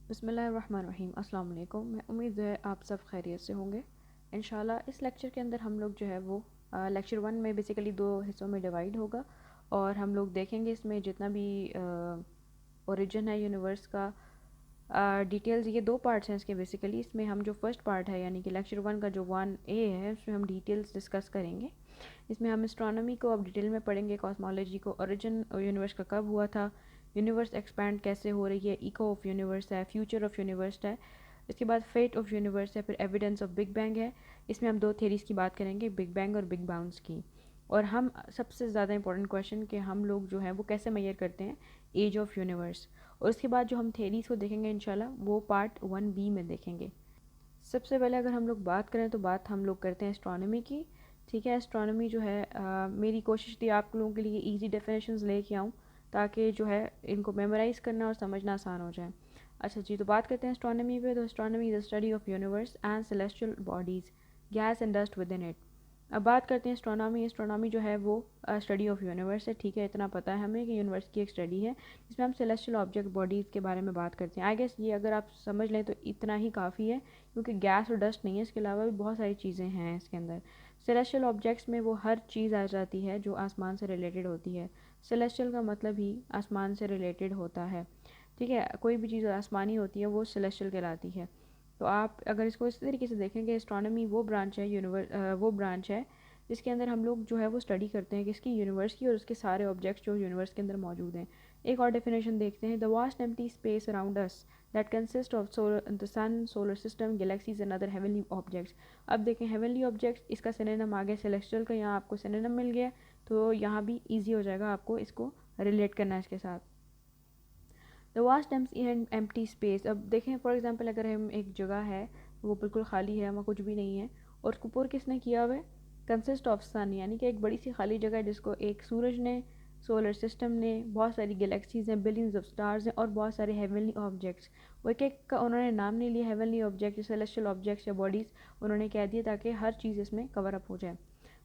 बिस्मिल्लाहिर्रहमानिर्रहीम। अस्सलाम वालेकुम। मैं उम्मीद है आप सब खैरियत से होंगे इंशाल्लाह। इस लेक्चर के अंदर हम लोग जो है वो लेक्चर 1 में बेसिकली दो हिस्सों में डिवाइड होगा और हम लोग देखेंगे इसमें जितना भी ओरिजिन है यूनिवर्स का डिटेल्स। ये दो पार्ट्स हैं इसके बेसिकली। इसमें हम जो फर्स्ट पार्ट है यानी कि लेक्चर 1 का जो 1A है उसमें हम डिटेल्स डिस्कस करेंगे। इसमें हम एस्ट्रोनॉमी को अब डिटेल में पढ़ेंगे, कॉस्मोलॉजी को, ओरिजिन यूनिवर्स का कब हुआ था, यूनिवर्स एक्सपैंड कैसे हो रही है, इको ऑफ यूनिवर्स है, फ्यूचर ऑफ यूनिवर्स है, इसके बाद फेट ऑफ यूनिवर्स है, फिर एविडेंस ऑफ बिग बैंग है। इसमें हम दो थेरीज़ की बात करेंगे, बिग बैंग और बिग बाउंस की। और हम सबसे ज़्यादा इंपॉर्टेंट क्वेश्चन कि हम लोग जो है वो कैसे मेजर करते हैं एज ऑफ यूनिवर्स। और उसके बाद जो हम थेरीज़ को देखेंगे इंशाल्लाह वो पार्ट 1B में देखेंगे। सबसे पहले अगर हम लोग बात करें तो बात हम लोग करते हैं एस्ट्रोनॉमी की। ठीक है, एस्ट्रोनॉमी जो है मेरी कोशिश थी आप लोगों के लिए इजी डेफिनेशंस लेके आऊँ ताकि जो है इनको मेमोराइज़ करना और समझना आसान हो जाए। अच्छा जी, तो बात करते हैं एस्ट्रोनॉमी पे। तो astronomy is the study of universe and celestial bodies, gas and dust with in it. अब बात करते हैं एस्ट्रोनॉमी। एस्ट्रोनॉमी जो है वो स्टडी ऑफ यूनिवर्स है। ठीक है, इतना पता है हमें कि यूनिवर्स की एक स्टडी है जिसमें हम सेलेस्टियल ऑब्जेक्ट बॉडीज़ के बारे में बात करते हैं। आई गेस ये अगर आप समझ लें तो इतना ही काफ़ी है, क्योंकि गैस और डस्ट नहीं है, इसके अलावा भी बहुत सारी चीज़ें हैं इसके अंदर। सेलेस्टियल ऑब्जेक्ट्स में वो हर चीज़ आ जाती है जो आसमान से रिलेटेड होती है। सेलेस्टियल का मतलब ही आसमान से रिलेटेड होता है। ठीक है, कोई भी चीज़ आसमानी होती है वो सेलेस्टियल कहलाती है। तो आप अगर इसको इस तरीके से देखेंगे, एस्ट्रोनॉमी वो ब्रांच है वो ब्रांच है जिसके अंदर हम लोग जो है वो स्टडी करते हैं किसकी, यूनिवर्स की, और उसके सारे ऑब्जेक्ट्स जो यूनिवर्स के अंदर मौजूद हैं। एक और डेफिनेशन देखते हैं, the vast empty space around us that consist of the sun, solar system, galaxies and other heavenly objects. अब देखें हेवनली ऑब्जेक्ट्स, इसका सिनोनिम आ गया सेलेस्टियल का, यहाँ आपको सिनोनिम मिल गया तो यहाँ भी ईजी हो जाएगा आपको इसको रिलेट करना इसके साथ। द वास्ट एम्प्टी स्पेस, अब देखें फॉर एग्जांपल अगर हम एक जगह है वो बिल्कुल खाली है, वहाँ कुछ भी नहीं है, और उसको पूरा किसने किया हुआ है, कंसिस्ट ऑफ सन, यानी कि एक बड़ी सी खाली जगह है जिसको एक सूरज ने, सोलर सिस्टम ने, बहुत सारी गैलेक्सीज हैं, बिलियंस ऑफ स्टार्स हैं और बहुत सारे हेवनली ऑब्जेक्ट्स। वो एक एक का उन्होंने नाम नहीं लिया, हेवनली ऑब्जेक्ट, सेलेस्टियल ऑब्जेक्ट्स या बॉडीज़ उन्होंने कह दिया ताकि हर चीज़ इसमें कवर अप हो जाए।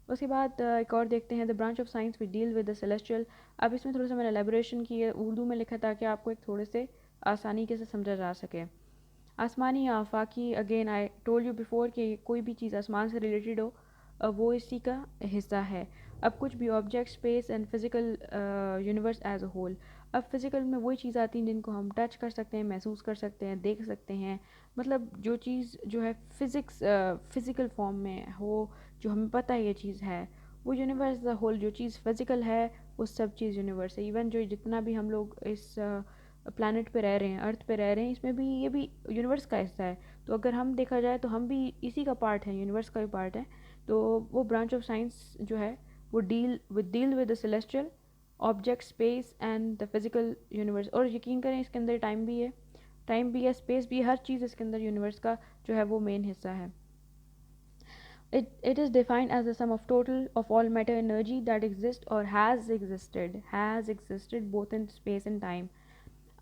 उसके बाद एक और देखते हैं, the branch of science which deal with the celestial. अब इसमें थोड़ा सा मैंने एलेबोरेशन की है, उर्दू में लिखा ताकि आपको एक थोड़े से आसानी के से समझा जा सके। आसमानी या आफाकी, again I told you before कि कोई भी चीज़ आसमान से रिलेटेड हो वो इसी का हिस्सा है। अब कुछ भी object, space and physical universe as a whole. अब फिज़िकल में वही चीज़ आती हैं जिनको हम टच कर सकते हैं, महसूस कर सकते हैं, देख सकते हैं। मतलब जो चीज़ जो है फ़िज़िकल फॉर्म में हो, जो हमें पता है ये चीज़ है, वो यूनिवर्स एज अ होल। जो चीज़ फिज़िकल है वो सब चीज़ यूनिवर्स है। इवन जो जितना भी हम लोग इस प्लानट पे रह रहे हैं, अर्थ पे रह रहे हैं, इसमें भी ये भी यूनिवर्स का हिस्सा है। तो अगर हम देखा जाए तो हम भी इसी का पार्ट है, यूनिवर्स का भी पार्ट है। तो वो ब्रांच ऑफ साइंस जो है वो deal with the celestial object, space and the physical universe. और यकीन करें इसके अंदर टाइम भी है, स्पेस भी है, हर चीज़ इसके अंदर यूनिवर्स का जो है वो मेन हिस्सा है। It is defined as the sum of total of all matter energy that exists or has existed both in space and time।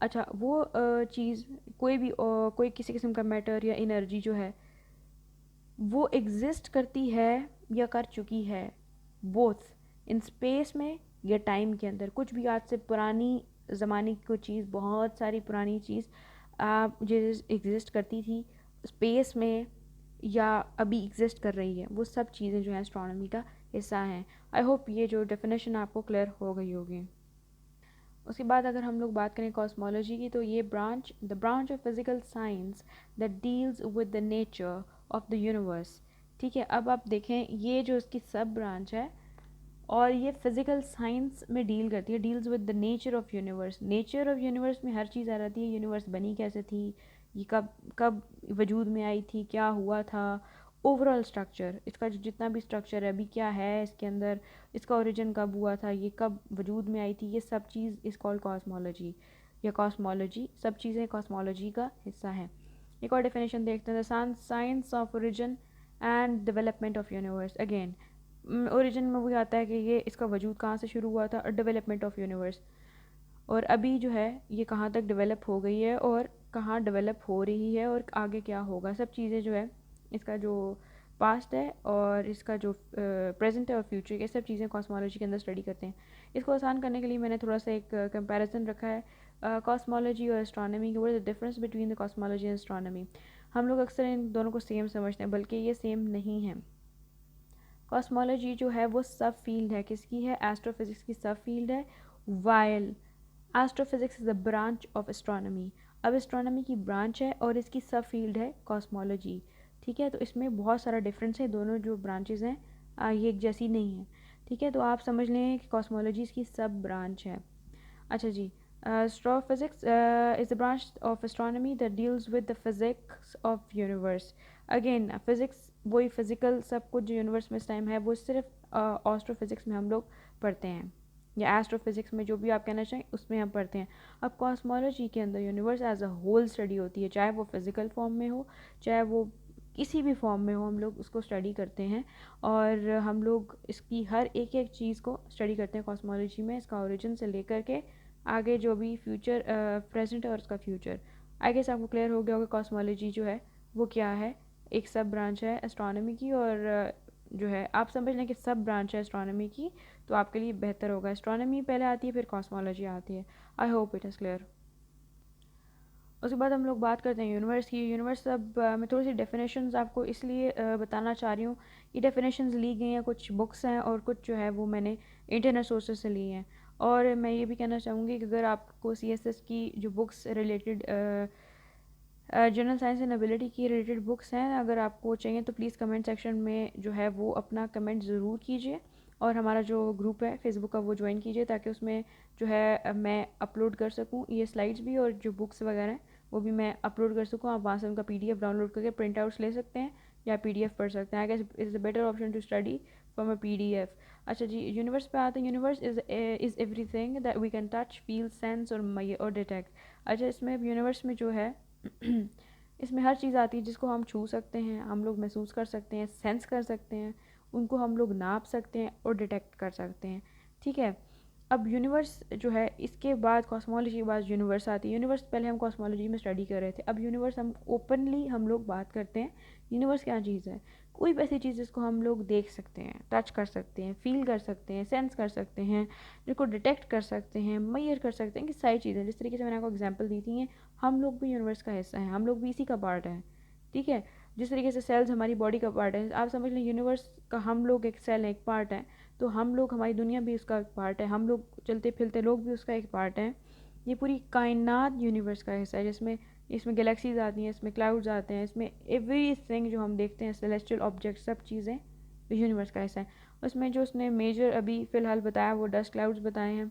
अच्छा, वो चीज़ कोई किसी किस्म का मैटर या एनर्जी जो है वो एग्जिस्ट करती है या कर चुकी है, बोथ इन स्पेस में या टाइम के अंदर। कुछ भी आज से पुरानी ज़माने की कोई चीज़, बहुत सारी पुरानी चीज़ जो एग्जिस्ट करती थी स्पेस में या अभी एग्जिस्ट कर रही है, वो सब चीज़ें जो हैं एस्ट्रोनॉमी का हिस्सा हैं। आई होप ये जो डेफिनेशन आपको क्लियर हो गई होगी। उसके बाद अगर हम लोग बात करें कॉस्मोलॉजी की, तो ये the branch of physical science that deals with the nature of the universe. ठीक है, अब आप देखें ये जो इसकी सब ब्रांच है और ये फिजिकल साइंस में डील करती है, deals with the nature of universe. Nature of universe में हर चीज़ आ जाती है, यूनिवर्स बनी कैसे थी, ये कब कब वजूद में आई थी, क्या हुआ था, ओवरऑल स्ट्रक्चर, इसका जो जितना भी स्ट्रक्चर है अभी क्या है इसके अंदर, इसका ओरिजिन कब हुआ था, ये कब वजूद में आई थी, ये सब चीज़ इस कॉल्ड कॉस्मोलॉजी या कॉस्मोलॉजी, सब चीज़ें कॉस्मोलॉजी का हिस्सा हैं। एक और डेफिनेशन देखते हैं, the science of origin and development of universe. Again origin में वही आता है कि ये इसका वजूद कहाँ से शुरू हुआ था, और डेवलपमेंट ऑफ यूनिवर्स, और अभी जो है ये कहाँ तक डेवलप हो गई है और कहाँ डेवलप हो रही है और आगे क्या होगा। सब चीज़ें जो है इसका जो पास्ट है और इसका जो प्रेजेंट है और फ्यूचर, ये सब चीज़ें कॉस्मोलॉजी के अंदर स्टडी करते हैं। इसको आसान करने के लिए मैंने थोड़ा सा एक कंपैरिजन रखा है कॉस्मोलॉजी और एस्ट्रोनॉमी की, what is the difference between the cosmology and astronomy. हम लोग अक्सर इन दोनों को सेम समझते हैं, बल्कि ये सेम नहीं है। कॉस्मोलॉजी जो है वो सब फील्ड है, किसकी है? एस्ट्रोफिज़िक्स की सब फील्ड है, while astrophysics is a branch of astronomy. अब एस्ट्रोनॉमी की ब्रांच है और इसकी सब फील्ड है कॉस्मोलॉजी। ठीक है, तो इसमें बहुत सारा डिफरेंस है, दोनों जो ब्रांचेज़ हैं ये एक जैसी नहीं है। ठीक है, तो आप समझ लें कि कॉस्मोलॉजी इसकी सब ब्रांच है। अच्छा जी, astrophysics is a branch of astronomy that deals with the physics of universe. Again physics वही फिज़िकल सब कुछ जो यूनिवर्स में इस टाइम है वो सिर्फ एस्ट्रोफिज़िक्स में हम लोग पढ़ते हैं, या एस्ट्रोफिज़िक्स में जो भी आप कहना चाहें उसमें हम पढ़ते हैं। अब कॉस्मोलॉजी के अंदर universe as a whole study होती है, चाहे वो फिज़िकल फॉर्म में हो, चाहे वो किसी भी फॉर्म में हो, हम लोग उसको स्टडी करते हैं। और हम लोग इसकी हर एक एक चीज़ को स्टडी करते हैं कॉस्मोलॉजी में, इसका ओरिजिन से लेकर के आगे जो भी फ्यूचर प्रेजेंट है और उसका फ्यूचर। आई गेस आपको क्लियर हो गया होगा कॉस्मोलॉजी जो है वो क्या है, एक सब ब्रांच है एस्ट्रोनॉमी की। और जो है आप समझ लें कि सब ब्रांच है एस्ट्रोनॉमी की, तो आपके लिए बेहतर होगा। एस्ट्रोनॉमी पहले आती है, फिर कॉस्मोलॉजी आती है। आई होप इट इज़ क्लियर। उसके बाद हम लोग बात करते हैं यूनिवर्स की। यूनिवर्स अब मैं थोड़ी सी डेफिनेशंस आपको इसलिए बताना चाह रही हूँ, ये डेफिनेशंस ली गई हैं, कुछ बुक्स हैं और कुछ जो है वो मैंने इंटरनेट सोर्सेज से ली हैं। और मैं ये भी कहना चाहूँगी कि अगर आपको CSS की जो books related general science and ability की रिलेटेड बुक्स हैं, अगर आपको चाहिए तो प्लीज़ कमेंट सेक्शन में जो है वो अपना कमेंट ज़रूर कीजिए। और हमारा जो ग्रुप है फेसबुक का वो ज्वाइन कीजिए, ताकि उसमें जो है मैं अपलोड कर सकूँ ये स्लाइड्स भी, और जो बुक्स वगैरह हैं वो भी मैं अपलोड कर सकूँ। आप वहाँ से उनका PDF डाउनलोड करके प्रिंट आउट्स ले सकते हैं या PDF पढ़ सकते हैं। I guess is a better option to study from a PDF। अच्छा जी, यूनिवर्स पे आते हैं। Universe is everything that we can touch, feel, sense और डिटेक्ट। अच्छा, इसमें यूनिवर्स में जो है इसमें हर चीज़ आती है जिसको हम छू सकते हैं, हम लोग महसूस कर सकते हैं, सेंस कर सकते हैं, उनको हम लोग नाप सकते हैं और डिटेक्ट कर सकते हैं। ठीक है, अब यूनिवर्स जो है इसके बाद कॉस्मोलॉजी के बाद यूनिवर्स आती है। यूनिवर्स पहले हम कॉस्मोलॉजी में स्टडी कर रहे थे, अब यूनिवर्स हम ओपनली हम लोग बात करते हैं। यूनिवर्स क्या चीज़ है? कोई भी ऐसी चीज़ जिसको हम लोग देख सकते हैं, टच कर सकते हैं, फील कर सकते हैं, सेंस कर सकते हैं, जिसको डिटेक्ट कर सकते हैं, मेजर कर सकते हैं, कि सारी चीज़ें जिस तरीके से मैंने आपको एग्जांपल दी थी हैं, हम लोग भी यूनिवर्स का हिस्सा हैं, हम लोग भी इसी का पार्ट हैं। ठीक है, जिस तरीके से सेल्स हमारी बॉडी का पार्ट है, आप समझ लें यूनिवर्स का हम लोग एक सेल है, एक पार्ट है। तो हम लोग, हमारी दुनिया भी उसका एक पार्ट है, हम लोग चलते फिरते लोग भी उसका एक पार्ट हैं। ये पूरी कायनात यूनिवर्स का हिस्सा है, जिसमें इसमें गैलेक्सीज आती हैं, इसमें क्लाउड्स आते हैं, इसमें एवरीथिंग जो हम देखते हैं, सेलेस्टियल ऑब्जेक्ट, सब चीज़ें यूनिवर्स का हिस्सा है। उसमें जो उसने मेजर अभी फ़िलहाल बताया वो डस्ट क्लाउड्स बताए हैं,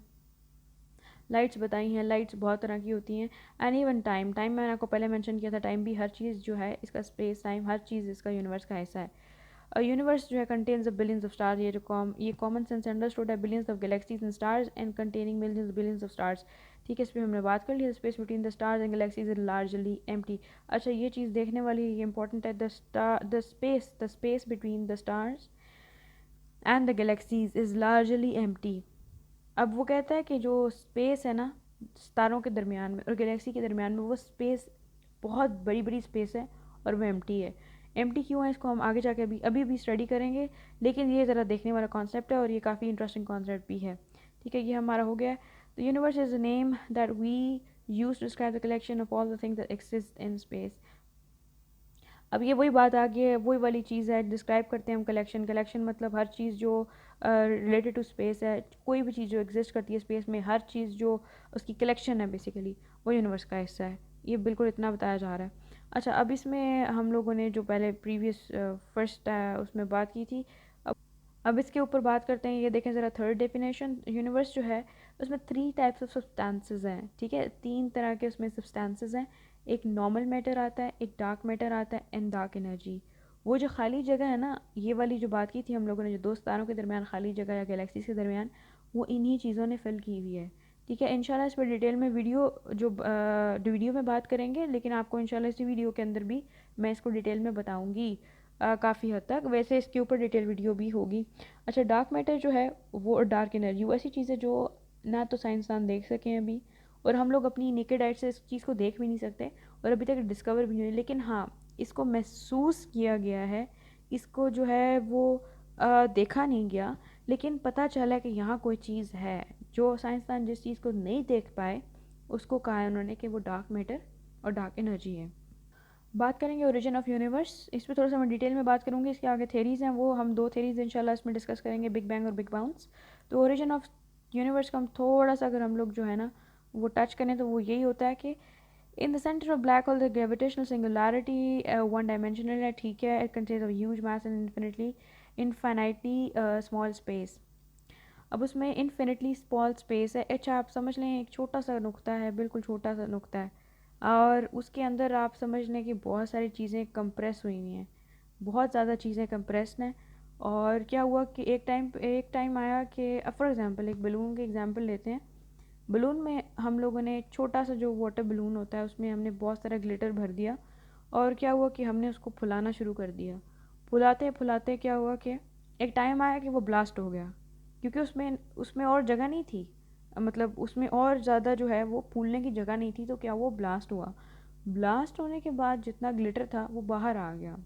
लाइट्स बताई हैं। लाइट्स बहुत तरह की होती हैं। एंड इवन टाइम, टाइम मैंने आपको पहले मेंशन किया था, टाइम भी हर चीज़ जो है इसका स्पेस टाइम हर चीज़ इसका यूनिवर्स का हिस्सा है। यूनिवर्स जो है कंटेन्स बिलियंस ऑफ स्टार्स, ये कॉमन सेंस अंडरस्टूड है, billions of galaxies and stars and containing millions billions of stars. ठीक है, इस पर हमने बात कर ली। Space between the stars and galaxies is largely empty. अच्छा, ये चीज़ देखने वाली, ये इंपॉर्टेंट है। The space between the stars and the galaxies is largely empty. अब वो कहता है कि जो स्पेस है ना तारों के दरमियान में और गैलेक्सी के दरमियान में, वो स्पेस बहुत बड़ी बड़ी स्पेस है और वो एम्प्टी है। एम्प्टी क्यों है इसको हम आगे जाके अभी अभी भी स्टडी करेंगे, लेकिन ये ज़रा देखने वाला कॉन्सेप्ट है और ये काफ़ी इंटरेस्टिंग कॉन्सेप्ट भी है। ठीक है, ये हमारा हो गया। The universe is a name that we use to describe the collection of all the things that exist in space. अब ये वही बात आ गई है, वही वाली चीज़ है, डिस्क्राइब करते हैं हम कलेक्शन। कलेक्शन मतलब हर चीज़ जो रिलेटेड टू स्पेस है, कोई भी चीज़ जो एग्जिस्ट करती है स्पेस में, हर चीज़ जो उसकी कलेक्शन है बेसिकली, वो यूनिवर्स का हिस्सा है। ये बिल्कुल इतना बताया जा रहा है। अच्छा, अब इसमें हम लोगों ने जो पहले प्रीवियस फर्स्ट उसमें बात की थी, अब इसके ऊपर बात करते हैं। ये देखें ज़रा थर्ड डेफिनेशन। यूनिवर्स जो है उसमें 3 टाइप्स ऑफ सब्सटेंसेस हैं। ठीक है, 3 तरह के उसमें सब्सटेंसेस हैं। एक नॉर्मल मैटर आता है, एक डार्क मैटर आता है, एंड डार्क एनर्जी। वो जो खाली जगह है ना, ये वाली जो बात की थी हम लोगों ने, जो 2 तारों के दरमियान खाली जगह या गैलेक्सीज के दरमियान, वो इन्हीं चीज़ों ने फिल की हुई है। ठीक है, इंशाल्लाह इस पर डिटेल में वीडियो में बात करेंगे, लेकिन आपको इंशाल्लाह इसी वीडियो के अंदर भी मैं इसको डिटेल में बताऊँगी काफ़ी हद तक। वैसे इसके ऊपर डिटेल वीडियो भी होगी। अच्छा, डार्क मैटर जो है वो, डार्क एनर्जी, वो ऐसी चीज़ है जो ना तो साइंसदान देख सकें अभी, और हम लोग अपनी नेकेड आइट से इस चीज़ को देख भी नहीं सकते, और अभी तक डिस्कवर भी नहीं हुई। लेकिन हाँ, इसको महसूस किया गया है, इसको जो है वो देखा नहीं गया, लेकिन पता चला कि यहाँ कोई चीज़ है। जो साइंसदान जिस चीज़ को नहीं देख पाए, उसको कहा है उन्होंने कि वो डार्क मैटर और डार्क एनर्जी है। बात करेंगे ओरिजिन ऑफ यूनिवर्स, इस पर थोड़ा सा मैं डिटेल में बात करूँगी। इसके आगे थेरीज़ हैं, वो हम 2 थेरीज़ इंशाल्लाह इसमें डिस्कस करेंगे, बिग बैंग और बिग बाउंस। तो ओरिजिन ऑफ यूनिवर्स का हम थोड़ा सा अगर हम लोग जो है ना वो टच करें तो वो यही होता है कि in the centre of black hole the gravitational singularity one dimensional है, ठीक है, it contains of huge mass and infinitely small space. अब उसमें इन्फिनिटली स्मॉल स्पेस है, अच्छा आप समझ लें एक छोटा सा नुक्ता है, बिल्कुल छोटा सा नुक्ता है, और उसके अंदर आप समझ लें कि बहुत सारी चीज़ें कंप्रेस हुई हुई हैं, बहुत ज़्यादा चीज़ें कंप्रेस्ड हैं। और क्या हुआ कि एक टाइम आया कि फॉर एग्ज़ाम्पल एक बलून के एग्ज़ाम्पल लेते हैं। बलून में हम लोगों ने छोटा सा जो वाटर बलून होता है उसमें हमने बहुत सारा ग्लिटर भर दिया, और क्या हुआ कि हमने उसको फुलाना शुरू कर दिया। फुलाते फुलाते क्या हुआ कि एक टाइम आया कि वो ब्लास्ट हो गया, क्योंकि उसमें उसमें और जगह नहीं थी, मतलब उसमें और ज़्यादा जो है वो फूलने की जगह नहीं थी, तो क्या वो ब्लास्ट हुआ। ब्लास्ट होने के बाद जितना ग्लिटर था वो बाहर आ गया।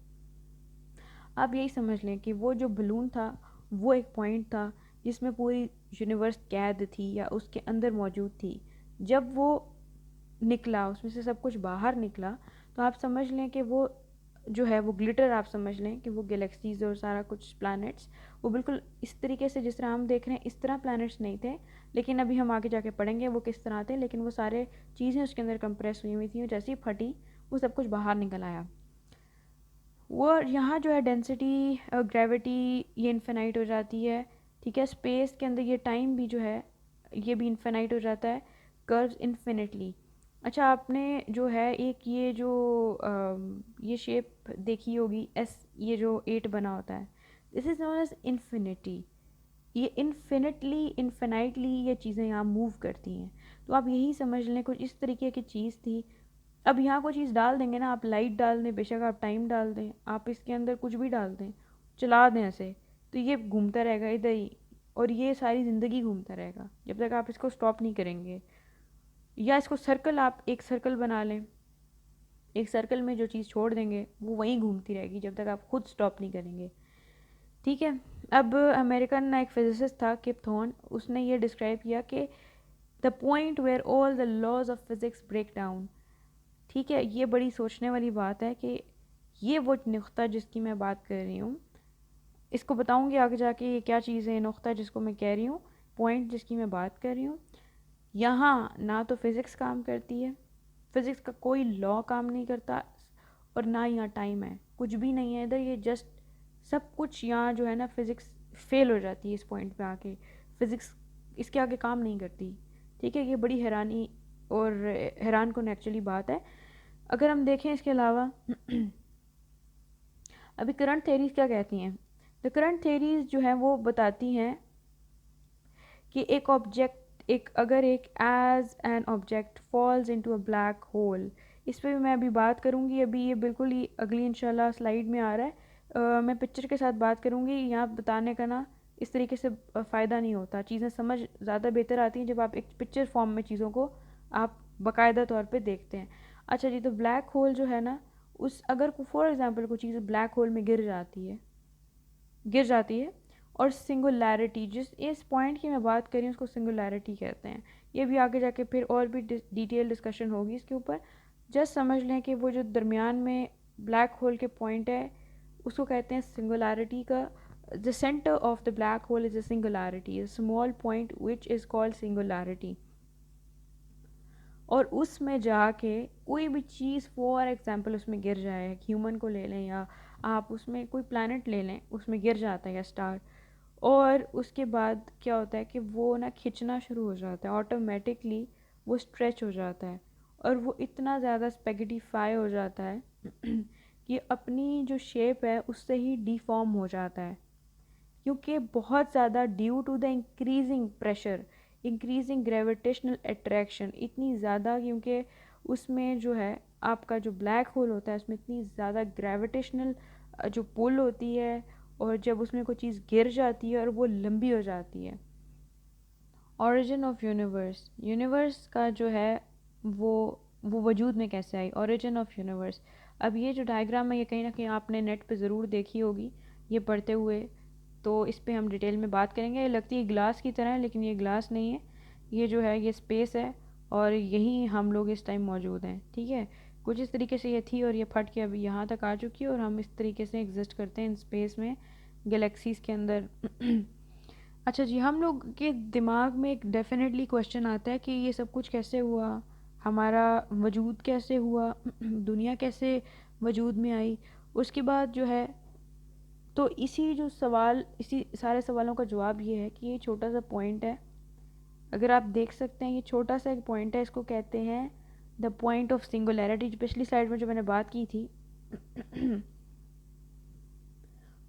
आप यही समझ लें कि वो जो बलून था वो एक पॉइंट था जिसमें पूरी यूनिवर्स कैद थी या उसके अंदर मौजूद थी। जब वो निकला, उसमें से सब कुछ बाहर निकला, तो आप समझ लें कि वो जो है वो ग्लिटर, आप समझ लें कि वो गैलेक्सीज और सारा कुछ प्लैनेट्स, वो बिल्कुल इस तरीके से जिस तरह हम देख रहे हैं इस तरह प्लैनेट्स नहीं थे, लेकिन अभी हम आगे जाके पढ़ेंगे वो किस तरह थे, लेकिन वो सारे चीज़ें उसके अंदर कंप्रेस हुई हुई थी, जैसे ही फटी वो सब कुछ बाहर निकल आया। वो यहाँ जो है डेंसिटी और ग्रेविटी ये इन्फिनाइट हो जाती है, ठीक है। स्पेस के अंदर ये टाइम भी जो है ये भी इन्फिनाइट हो जाता है, कर्व्स इन्फिनिटली। अच्छा आपने जो है एक ये जो ये शेप देखी होगी एस, ये जो 8 बना होता है, this is known as infinity. ये इन्फिनिटली इन्फिनाइटली ये चीज़ें यहाँ मूव करती हैं। तो आप यही समझ लें कुछ इस तरीके की चीज़ थी। अब यहाँ कोई चीज़ डाल देंगे ना, आप लाइट डाल दें, बेशक आप टाइम डाल दें, आप इसके अंदर कुछ भी डाल दें, चला दें ऐसे, तो ये घूमता रहेगा इधर ही, और ये सारी ज़िंदगी घूमता रहेगा जब तक आप इसको स्टॉप नहीं करेंगे। या इसको सर्कल, आप एक सर्कल बना लें, एक सर्कल में जो चीज़ छोड़ देंगे वो वहीं घूमती रहेगी जब तक आप खुद स्टॉप नहीं करेंगे, ठीक है। अब अमेरिकन एक फिजिसिस्ट था किप थॉर्न, उसने ये डिस्क्राइब किया कि the point where all the laws of physics break down, ठीक है। ये बड़ी सोचने वाली बात है कि ये वो नुक्ता जिसकी मैं बात कर रही हूँ, इसको बताऊँगी आगे जाके ये क्या चीज़ है, नुक्ता जिसको मैं कह रही हूँ, पॉइंट जिसकी मैं बात कर रही हूँ। यहाँ ना तो फिज़िक्स काम करती है, फिज़िक्स का कोई लॉ काम नहीं करता, और ना यहाँ टाइम है, कुछ भी नहीं है इधर, ये जस्ट सब कुछ यहाँ जो है ना फिज़िक्स फेल हो जाती है इस पॉइंट पे आके, फ़िज़िक्स इसके आगे काम नहीं करती, ठीक है। ये बड़ी हैरानी और हैरान कौन एक्चुअली बात है। अगर हम देखें इसके अलावा अभी करंट थेरीज क्या कहती हैं, द करंट थेरीज जो हैं वो बताती हैं कि एक ऑब्जेक्ट, एक अगर एक as an object falls into a black hole, इस पर भी मैं अभी बात करूँगी, अभी ये बिल्कुल ही अगली इंशाल्लाह स्लाइड में आ रहा है। मैं पिक्चर के साथ बात करूँगी, यहाँ बताने का ना इस तरीके से फ़ायदा नहीं होता, चीज़ें समझ ज़्यादा बेहतर आती हैं जब आप एक पिक्चर फॉर्म में चीज़ों को आप बाकायदा तौर पे देखते हैं। अच्छा जी, तो ब्लैक होल जो है ना, उस अगर फॉर एग्ज़ाम्पल कोई चीज़ ब्लैक होल में गिर जाती है, और सिंगुलैरिटी, जिस इस पॉइंट की मैं बात कर रही हूँ उसको सिंगुलैरिटी कहते हैं। ये भी आगे जाके फिर और भी डिटेल डिस्कशन होगी इसके ऊपर। जस्ट समझ लें कि वो जो दरमियान में ब्लैक होल के पॉइंट है उसको कहते हैं सिंगुलैरिटी का, the centre of the black hole is a singularity, a small point which is called singularity. और उसमें जाके कोई भी चीज़ फॉर एग्जांपल उसमें गिर जाए, ह्यूमन को ले लें या आप उसमें कोई प्लैनेट ले लें, उसमें गिर जाता है या स्टार, और उसके बाद क्या होता है कि वो ना खिंचना शुरू हो जाता है, ऑटोमेटिकली वो स्ट्रेच हो जाता है, और वो इतना ज़्यादा स्पेगेटिफाई हो जाता है कि अपनी जो शेप है उससे ही डिफॉर्म हो जाता है, क्योंकि बहुत ज़्यादा due to the increasing pressure, increasing gravitational attraction, इतनी ज़्यादा, क्योंकि उसमें जो है आपका जो ब्लैक होल होता है उसमें इतनी ज़्यादा ग्रेविटेशनल जो पुल होती है, और जब उसमें कोई चीज़ गिर जाती है और वो लंबी हो जाती है। ओरिजिन ऑफ यूनिवर्स, यूनिवर्स का जो है वो वो वजूद में कैसे आई, ओरिजिन ऑफ यूनिवर्स। अब ये जो डायग्राम है ये कहीं ना कहीं आपने नेट पे ज़रूर देखी होगी ये पढ़ते हुए, तो इस पे हम डिटेल में बात करेंगे। ये लगती है ग्लास की तरह है, लेकिन ये ग्लास नहीं है, ये जो है ये स्पेस है, और यहीं हम लोग इस टाइम मौजूद हैं, ठीक है। कुछ इस तरीके से ये थी और ये फट के अभी यहाँ तक आ चुकी है और हम इस तरीके से एग्जिस्ट करते हैं इन स्पेस में, गैलेक्सीज़ के अंदर। अच्छा जी, हम लोग के दिमाग में एक डेफिनेटली क्वेश्चन आता है कि ये सब कुछ कैसे हुआ, हमारा वजूद कैसे हुआ, दुनिया कैसे वजूद में आई। उसके बाद जो है, तो इसी जो सवाल, इसी सारे सवालों का जवाब ये है कि ये छोटा सा पॉइंट है। अगर आप देख सकते हैं, ये छोटा सा एक पॉइंट है, इसको कहते हैं द पॉइंट ऑफ सिंगुलैरिटी। जो पिछली स्लाइड में जो मैंने बात की थी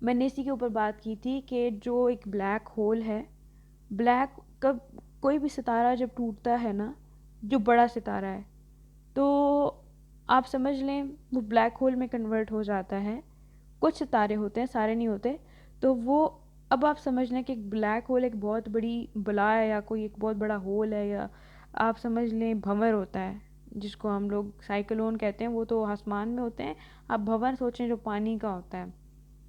मैंने इसी के ऊपर बात की थी कि जो एक ब्लैक होल है, ब्लैक कब, कोई भी सितारा जब टूटता है ना, जो बड़ा सितारा है, तो आप समझ लें वो ब्लैक होल में कन्वर्ट हो जाता है। कुछ सितारे होते हैं, सारे नहीं होते। तो वो, अब आप समझ लें कि एक ब्लैक होल एक बहुत बड़ी बला है, या कोई एक बहुत बड़ा होल है, या आप समझ लें भंवर होता है जिसको हम लोग साइक्लोन कहते हैं, वो तो आसमान में होते हैं। आप भंवर सोचें जो पानी का होता है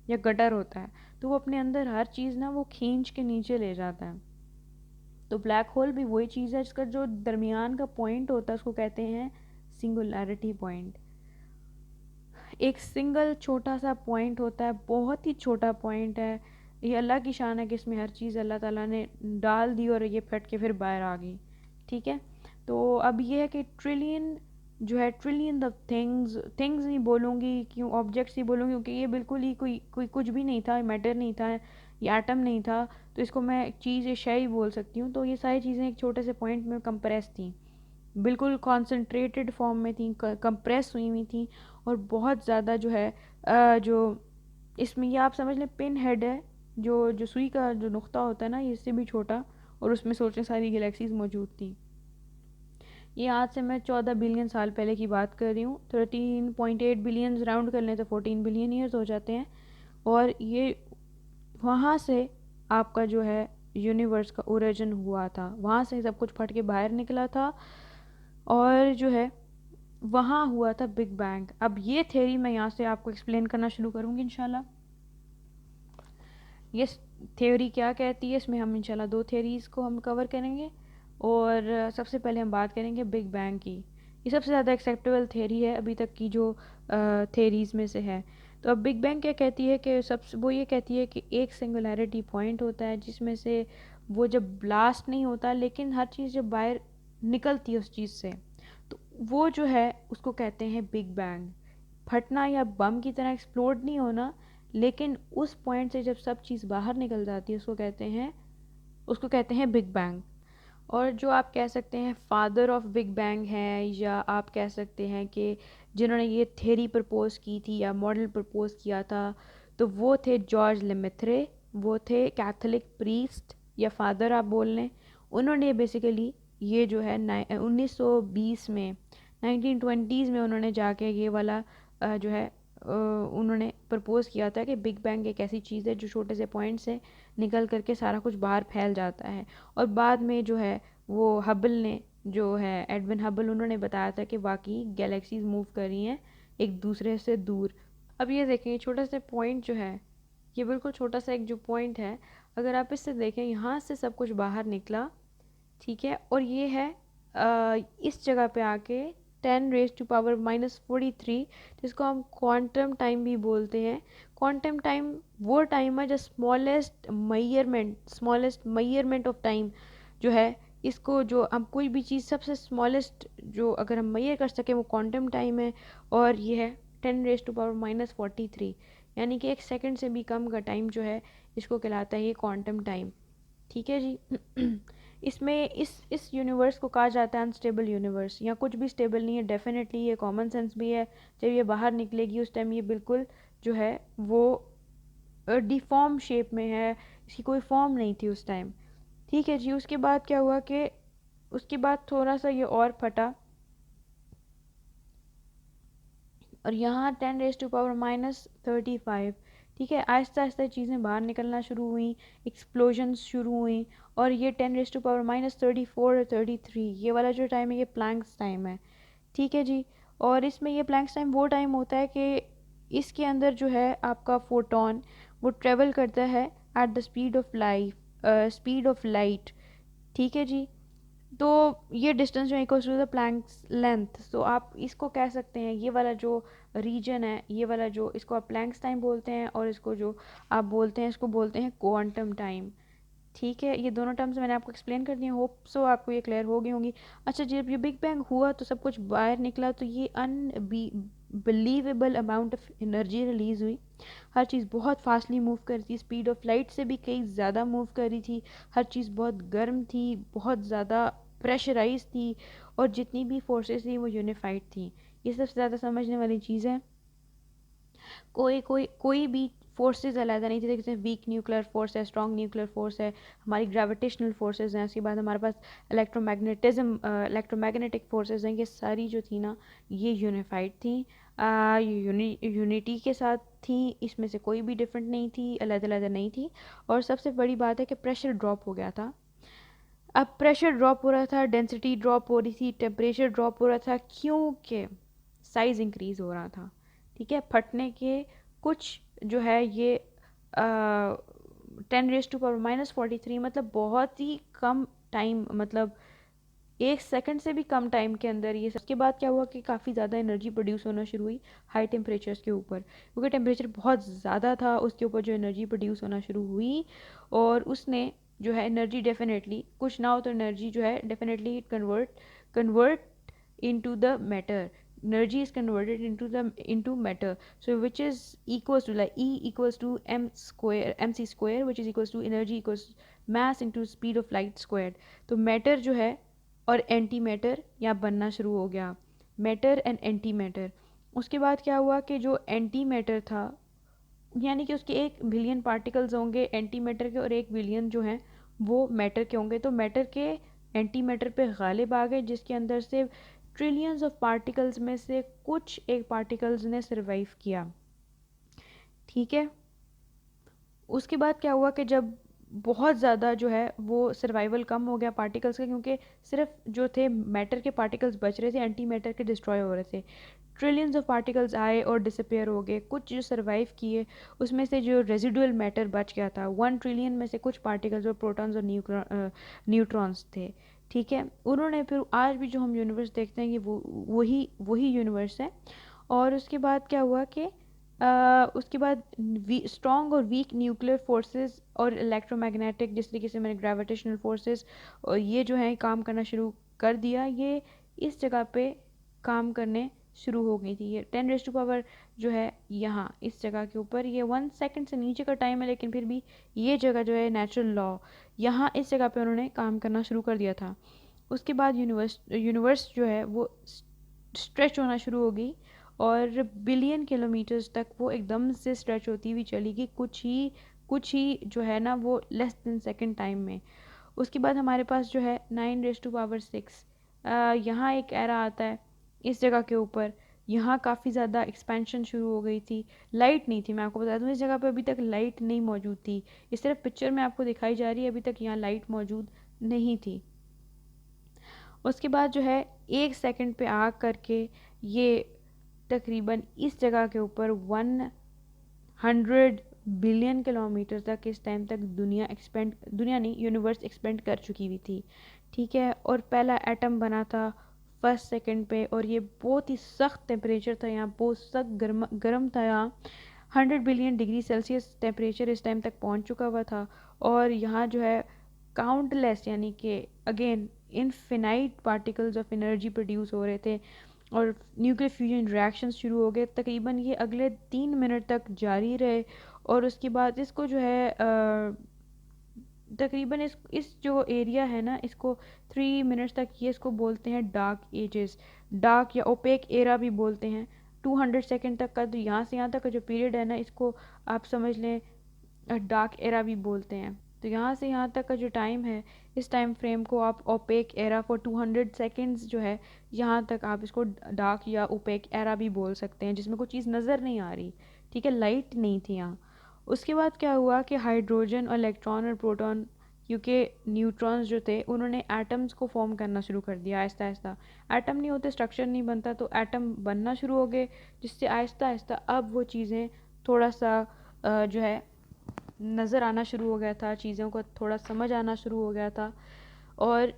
या गटर होता है, तो वो अपने अंदर हर चीज़ ना वो खींच के नीचे ले जाता है। तो ब्लैक होल भी वही चीज़ है, जिसका जो दरमियान का पॉइंट होता है उसको कहते हैं सिंगुलैरिटी पॉइंट। एक सिंगल छोटा सा पॉइंट होता है, बहुत ही छोटा पॉइंट है। ये अल्लाह की शान है कि इसमें हर चीज़ अल्लाह ताला ने डाल दी और ये फट के फिर बाहर आ गई, ठीक है। तो अब ये है कि ट्रिलियन जो है, ट्रिलियन ऑफ थिंग्स, थिंग्स नहीं बोलूँगी, क्यों ऑब्जेक्ट्स ही बोलूँगी, क्योंकि ये बिल्कुल ही कोई कोई कुछ भी नहीं था, मैटर नहीं था, ये एटम नहीं था। तो इसको मैं एक चीज़, ये शय ही बोल सकती हूँ। तो ये सारी चीज़ें एक छोटे से पॉइंट में कंप्रेस थी, बिल्कुल कॉन्सेंट्रेटेड फॉर्म में थी, कंप्रेस हुई हुई थी। और बहुत ज़्यादा जो है जो इसमें ये आप समझ लें पिन हेड है, जो जो सुई का जो नुक्ता होता है ना, ये इससे भी छोटा, और उसमें सोचें सारी गैलेक्सीज मौजूद थी। ये आज से मैं 14 बिलियन साल पहले की बात कर रही हूँ। 13.8 बिलियन राउंड कर लें तो 14 बिलियन ईयर्स हो जाते हैं। और ये वहाँ से आपका जो है यूनिवर्स का ओरिजिन हुआ था, वहाँ से सब कुछ फट के बाहर निकला था, और जो है वहाँ हुआ था बिग बैंग। अब ये थ्योरी मैं यहाँ से आपको एक्सप्लेन करना शुरू करूँगी इंशाल्लाह। ये थ्योरी क्या कहती है, इसमें हम इंशाल्लाह दो थ्योरीज़ को हम कवर करेंगे। और सबसे पहले हम बात करेंगे बिग बैंग की। ये सबसे ज़्यादा एक्सेप्टेबल थ्योरी है अभी तक की जो थ्योरीज़ में से है। तो अब बिग बैंग क्या कहती है कि सबसे, वो ये कहती है कि एक सिंगुलैरिटी पॉइंट होता है जिसमें से वो जब ब्लास्ट नहीं होता, लेकिन हर चीज़ जब बाहर निकलती है उस चीज़ से, तो वो जो है उसको कहते हैं बिग बैंग। फटना या बम की तरह एक्सप्लोड नहीं होना, लेकिन उस पॉइंट से जब सब चीज़ बाहर निकल जाती है उसको कहते हैं बिग बैंग। और जो आप कह सकते हैं फादर ऑफ बिग बैंग है, या आप कह सकते हैं कि जिन्होंने ये थ्योरी प्रपोज की थी या मॉडल प्रपोज किया था, तो वो थे जॉर्ज लेमेथ्रे। वो थे कैथोलिक प्रीस्ट या फादर आप बोल लें। उन्होंने बेसिकली ये जो है 1920 में, 1920s में उन्होंने जाके ये वाला जो है उन्होंने प्रपोज किया था कि बिग बैंग एक ऐसी चीज़ है जो छोटे से पॉइंट से निकल करके सारा कुछ बाहर फैल जाता है। और बाद में जो है वो हबल ने, जो है एडविन हबल, उन्होंने बताया था कि वाकई गैलेक्सीज मूव कर रही हैं एक दूसरे से दूर। अब ये देखें, ये छोटा सा पॉइंट जो है, ये बिल्कुल छोटा सा एक जो पॉइंट है, अगर आप इससे देखें, यहाँ से सब कुछ बाहर निकला, ठीक है। और ये है इस जगह पे आके 10⁻⁻43, जिसको हम क्वांटम टाइम भी बोलते हैं। क्वांटम टाइम वो टाइम है जो स्मॉलेस्ट मयरमेंट ऑफ टाइम जो है, इसको जो हम कोई भी चीज़ सबसे स्मॉलेस्ट जो अगर हम मैयर कर सकें वो क्वांटम टाइम है। और ये है 10⁻⁻43, यानी कि एक सेकंड से भी कम का टाइम जो है, इसको कहलाता है ये क्वांटम टाइम, ठीक है जी। इसमें इस यूनिवर्स को कहा जाता है अनस्टेबल यूनिवर्स। यहाँ कुछ भी स्टेबल नहीं है, डेफिनेटली ये कॉमन सेंस भी है। जब ये बाहर निकलेगी उस टाइम ये बिल्कुल जो है वो डिफॉर्म शेप में है, इसकी कोई फॉर्म नहीं थी उस टाइम, ठीक है जी। उसके बाद क्या हुआ कि उसके बाद थोड़ा सा ये और फटा, और यहाँ 10⁻⁻35, ठीक है। आहिस्ता आहिस्ता चीज़ें बाहर निकलना शुरू हुई, एक्सप्लोजन्स शुरू हुई। और ये 10⁻⁻34 33, ये वाला जो टाइम है ये प्लैंक्स टाइम है, ठीक है जी। और इसमें ये प्लैंक्स टाइम वो टाइम होता है कि इसके अंदर जो है आपका फोटोन वो ट्रेवल करता है at the speed of light, ठीक है जी। तो ये डिस्टेंस जो equals to the Planck's length, तो आप इसको कह सकते हैं ये वाला जो रीजन है, ये वाला जो, इसको आप प्लैंक्स टाइम बोलते हैं, और इसको जो आप बोलते हैं इसको बोलते हैं क्वांटम टाइम। ठीक है, ये दोनों टर्म्स मैंने आपको एक्सप्लेन कर दिए, होप सो आपको ये क्लियर हो गई होंगी। अच्छा, जब ये बिग बैंग हुआ तो सब कुछ बाहर निकला, तो ये unbelievable amount of energy release हुई। हर चीज़ बहुत फास्टली मूव कर रही थी, स्पीड ऑफ लाइट से भी कई ज़्यादा मूव कर रही थी। हर चीज़ बहुत गर्म थी, बहुत ज़्यादा प्रेशराइज थी, और जितनी भी फोर्सेस थी वो यूनिफाइड थी। ये सबसे ज़्यादा समझने वाली चीज़ है। कोई भी फोर्सेस अलग नहीं थे, जैसे वीक न्यूक्लियर फोर्स है, स्ट्रॉन्ग न्यूक्लियर फोर्स है, हमारी ग्रेविटेशनल फोर्सेस हैं, उसके बाद हमारे पास इलेक्ट्रोमैग्नेटिक फोर्सेस हैं। ये सारी जो थी ना, ये यूनिफाइड थी, यूनिटी के साथ थी, इसमें से कोई भी डिफरेंट नहीं थी, अलग अलग नहीं थी। और सबसे बड़ी बात है कि प्रेशर ड्रॉप हो गया था। अब प्रेशर ड्रॉप हो रहा था, डेंसिटी ड्रॉप हो रही थी, टेम्परेचर ड्रॉप हो रहा था, क्योंकि साइज इंक्रीज हो रहा था। ठीक है, फटने के कुछ जो है ये 10⁻⁻43, मतलब बहुत ही कम टाइम, मतलब 1 सेकंड से भी कम टाइम के अंदर ये। उसके बाद क्या हुआ कि काफ़ी ज़्यादा एनर्जी प्रोड्यूस होना शुरू हुई हाई टेम्परेचर्स के ऊपर, क्योंकि टेम्परेचर बहुत ज़्यादा था, उसके ऊपर जो एनर्जी प्रोड्यूस होना शुरू हुई, और उसने जो है एनर्जी डेफिनेटली, कुछ ना हो तो एनर्जी जो है definitely convert into the matter. Energy is converted into matter. So which is equals to, like, E equals to mc square, which is equals to energy equals mass into speed of light squared. तो matter जो है और anti matter यहाँ बनना शुरू हो गया, matter and anti matter. उसके बाद क्या हुआ कि जो एंटी मैटर था, यानी कि उसके 1 बिलियन पार्टिकल्स होंगे एंटी मैटर के, और 1 बिलियन जो हैं वो मैटर के होंगे। तो मैटर के एंटी मैटर पे गालिब आ गए, जिसके अंदर से ट्रिलियंस ऑफ पार्टिकल्स में से कुछ एक पार्टिकल्स ने सरवाइव किया। ठीक है, उसके बाद क्या हुआ कि जब बहुत ज़्यादा जो है वो सर्वाइवल कम हो गया पार्टिकल्स का, क्योंकि सिर्फ जो थे मैटर के पार्टिकल्स बच रहे थे, एंटी मैटर के डिस्ट्रॉय हो रहे थे। ट्रिलियंस ऑफ पार्टिकल्स आए और डिसअपेयर हो गए। कुछ जो सर्वाइव किए उसमें से जो रेजिडुअल मैटर बच गया था, 1 ट्रिलियन में से कुछ पार्टिकल्स और प्रोटॉन्स और न्यूट्रॉन्स थे। ठीक है, उन्होंने फिर आज भी जो हम यूनिवर्स देखते हैं कि वो वही यूनिवर्स है। और उसके बाद क्या हुआ कि उसके बाद स्ट्रॉन्ग और वीक न्यूक्लियर फोर्सेस और इलेक्ट्रोमैग्नेटिक, जिस तरीके से मैंने ग्रेविटेशनल फोर्सेस, और ये जो है काम करना शुरू कर दिया, ये इस जगह पे काम करने शुरू हो गई थी। ये 10⁻⁻, जो है यहाँ इस जगह के ऊपर, ये 1 सेकंड से नीचे का टाइम है, लेकिन फिर भी ये जगह जो है नेचुरल लॉ, यहाँ इस जगह पे उन्होंने काम करना शुरू कर दिया था। उसके बाद यूनिवर्स जो है वो स्ट्रेच होना शुरू हो गई, और बिलियन किलोमीटर्स तक वो एकदम से स्ट्रेच होती हुई चली गई, कुछ ही जो है ना वो लेस देन सेकेंड टाइम में। उसके बाद हमारे पास जो है 9⁻6, यहाँ एक एरा आता है इस जगह के ऊपर। यहाँ काफ़ी ज़्यादा एक्सपेंशन शुरू हो गई थी। लाइट नहीं थी, मैं आपको बता दूँ इस जगह पे अभी तक लाइट नहीं मौजूद थी। इस तरफ पिक्चर में आपको दिखाई जा रही है, अभी तक यहाँ लाइट मौजूद नहीं थी। उसके बाद जो है 1 सेकंड पे आग करके ये तकरीबन इस जगह के ऊपर 100 बिलियन किलोमीटर तक इस टाइम तक दुनिया नहीं, यूनिवर्स एक्सपेंड कर चुकी हुई थी। ठीक है, और पहला एटम बना था 1 सेकंड पे, और ये बहुत ही सख्त टेम्परेचर था यहाँ, बहुत सख्त गर्म था यहाँ। 100 बिलियन डिग्री सेल्सियस टेम्परेचर इस टाइम तक पहुँच चुका हुआ था। और यहाँ जो है काउंटलेस, यानी कि again infinite particles of energy produce हो रहे थे, और न्यूक्लियर फ्यूजन रिएक्शंस शुरू हो गए। तकरीबन ये अगले 3 मिनट तक जारी रहे, और उसके बाद इसको जो है तकरीबन इस जो एरिया है ना, इसको 3 मिनट्स तक ये इसको बोलते हैं डार्क एजेस, डार्क या ओपेक एरा भी बोलते हैं। 200 सेकेंड तक का, तो यहाँ से यहाँ तक का जो पीरियड है ना, इसको आप समझ लें डार्क एरा भी बोलते हैं। तो यहाँ से यहाँ तक का जो टाइम है, इस टाइम फ्रेम को आप ओपेक एरा फॉर 200 सेकेंड्स जो है, यहाँ तक आप इसको डार्क या ओपेक एरा भी बोल सकते हैं, जिसमें कोई चीज़ नज़र नहीं आ रही। ठीक है, लाइट नहीं थी यहाँ। उसके बाद क्या हुआ कि हाइड्रोजन और इलेक्ट्रॉन और प्रोटॉन, क्योंकि न्यूट्रॉन्स जो थे उन्होंने एटम्स को फॉर्म करना शुरू कर दिया आहिस्ता आहिस्ता। एटम नहीं होते स्ट्रक्चर नहीं बनता, तो एटम बनना शुरू हो गए, जिससे आहिस्ता आहिस्ता अब वो चीज़ें थोड़ा सा जो है नज़र आना शुरू हो गया था, चीज़ों को थोड़ा समझ आना शुरू हो गया था। और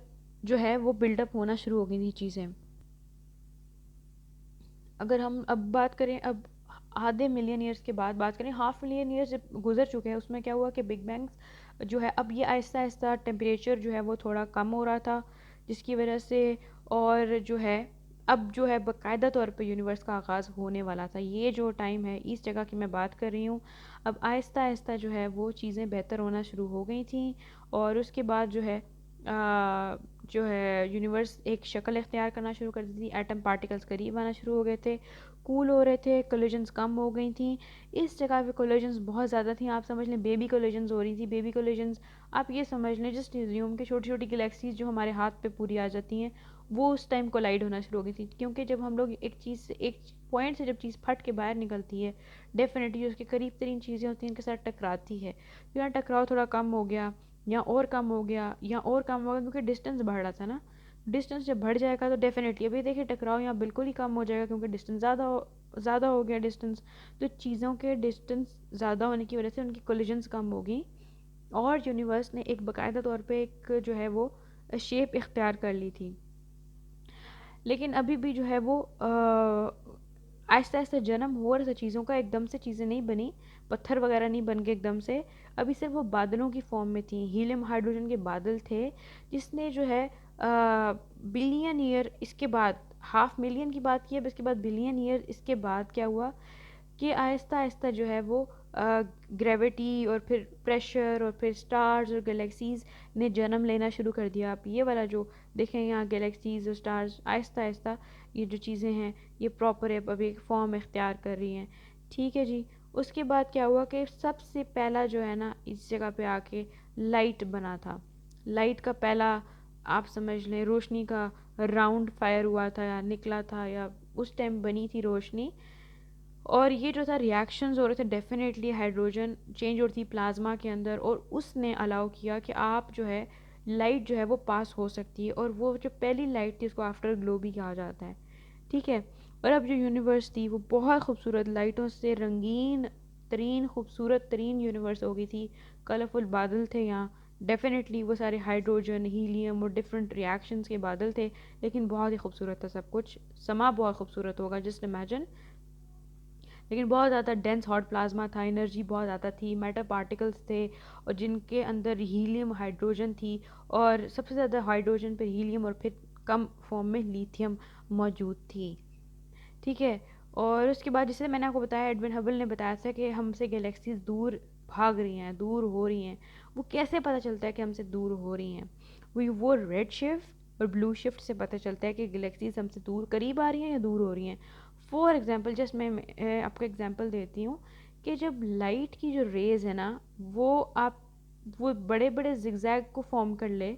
जो है वो बिल्डअप होना शुरू हो गई थी चीज़ें। अगर हम अब बात करें, अब आधे मिलियन ईयर्स के बाद बात करें, हाफ मिलियन ईयर्स जब गुजर चुके हैं, उसमें क्या हुआ कि बिग बैंग्स जो है अब ये आहिस्ता आहिस्ता टेम्परेचर जो है वो थोड़ा कम हो रहा था, जिसकी वजह से, और जो है अब जो है बाकायदा तौर पे यूनिवर्स का आगाज़ होने वाला था। ये जो टाइम है इस जगह की मैं बात कर रही हूँ। अब आहिस्ता आहिस्ता जो है वो चीज़ें बेहतर होना शुरू हो गई थी, और उसके बाद जो है जो है यूनिवर्स एक शक्ल इख्तियार करना शुरू कर दी थी। एटम पार्टिकल्स करीब आना शुरू हो गए थे, कूल हो रहे थे, कोलिजन्स कम हो गई थी। इस जगह पे कोलिजन्स बहुत ज़्यादा थी, आप समझ लें बेबी कोलिजन्स हो रही थी। बेबी कोलिजन्स आप ये समझ लें, जस्ट एज्यूम के छोटी छोटी गैलेक्सीज जो हमारे हाथ पे पूरी आ जाती हैं, वो उस टाइम कोलाइड होना शुरू हो गई थी। क्योंकि जब हम लोग एक चीज़ से, एक पॉइंट से जब चीज़ फट के बाहर निकलती है, डेफिनेटली उसके करीब तरीन चीज़ें होती हैं उनके साथ टकराती है। तो यहाँ टकराव थोड़ा कम हो गया, या और कम हो गया, या और कम हो गया, क्योंकि डिस्टेंस बढ़ रहा था ना। डिस्टेंस जब बढ़ जाएगा तो डेफिनेटली, अभी देखिए टकराव यहाँ बिल्कुल ही कम हो जाएगा, क्योंकि डिस्टेंस ज़्यादा हो गया डिस्टेंस। तो चीज़ों के डिस्टेंस ज़्यादा होने की वजह से उनकी कोलिजन्स कम होगी, और यूनिवर्स ने एक बाकायदा तौर पे एक जो है वो शेप इख्तियार कर ली थी। लेकिन अभी भी जो है वो आहिस्ता आहिस्ता जन्म हो रहा था चीज़ों का, एकदम से चीज़ें नहीं बनी, पत्थर वगैरह नहीं बन गए एकदम से। अभी सिर्फ वो बादलों की फॉर्म में थी, हीलियम हाइड्रोजन के बादल थे, जिसने जो है बिलियन ईयर इसके बाद, हाफ मिलियन की बात की है, इसके बाद बिलियन ईयर इसके बाद क्या हुआ कि आहिस्ता आहिस्ता जो है वो ग्रेविटी और फिर प्रेशर और फिर स्टार्स और गैलेक्सीज़ ने जन्म लेना शुरू कर दिया। आप ये वाला जो देखें यहाँ, गैलेक्सीज़ और स्टार्स आहिस्ता आहिस्ता ये जो चीज़ें हैं ये प्रॉपर अब एक फॉर्म इख्तियार कर रही हैं। ठीक है जी। उसके बाद क्या हुआ कि सबसे पहला जो है ना इस जगह पे आके लाइट बना था। लाइट का पहला, आप समझ लें, रोशनी का राउंड फायर हुआ था या निकला था, या उस टाइम बनी थी रोशनी। और ये जो था रिएक्शंस हो रहे थे, डेफिनेटली हाइड्रोजन चेंज हो रही थी प्लाज्मा के अंदर, और उसने अलाउ किया कि आप जो है लाइट जो है वो पास हो सकती है, और वो जो पहली लाइट थी उसको आफ्टर ग्लो भी कहा जाता है। ठीक है। और अब जो यूनिवर्स थी वो बहुत खूबसूरत लाइटों से रंगीन तरीन, खूबसूरत तरीन यूनिवर्स हो गई थी। कलरफुल बादल थे यहाँ, डेफिनेटली वो सारे हाइड्रोजन, हीलियम और डिफरेंट रिएक्शंस के बादल थे, लेकिन बहुत ही खूबसूरत था सब कुछ। समा बहुत खूबसूरत होगा जस्ट इमेजिन। लेकिन बहुत ज़्यादा डेंस हॉट प्लाज्मा था, एनर्जी बहुत ज़्यादा थी, मैटर पार्टिकल्स थे, और जिनके अंदर हीलियम हाइड्रोजन थी, और सबसे ज़्यादा हाइड्रोजन पर हीलियम, और फिर कम फॉर्म में लिथियम मौजूद थी। ठीक है। और उसके बाद जैसे मैंने आपको बताया, एडविन हबल ने बताया था कि हमसे गैलेक्सीज दूर भाग रही हैं, दूर हो रही हैं। वो कैसे पता चलता है कि हमसे दूर हो रही हैं? वो रेड शिफ्ट और ब्लू शिफ्ट से पता चलता है कि गैलेक्सीज हमसे दूर, करीब आ रही हैं या दूर हो रही हैं। फॉर एग्जांपल, जस्ट मैं आपको एग्जांपल देती हूँ कि जब लाइट की जो रेज है ना, वो बड़े बड़े जिगजैग को फॉर्म कर ले,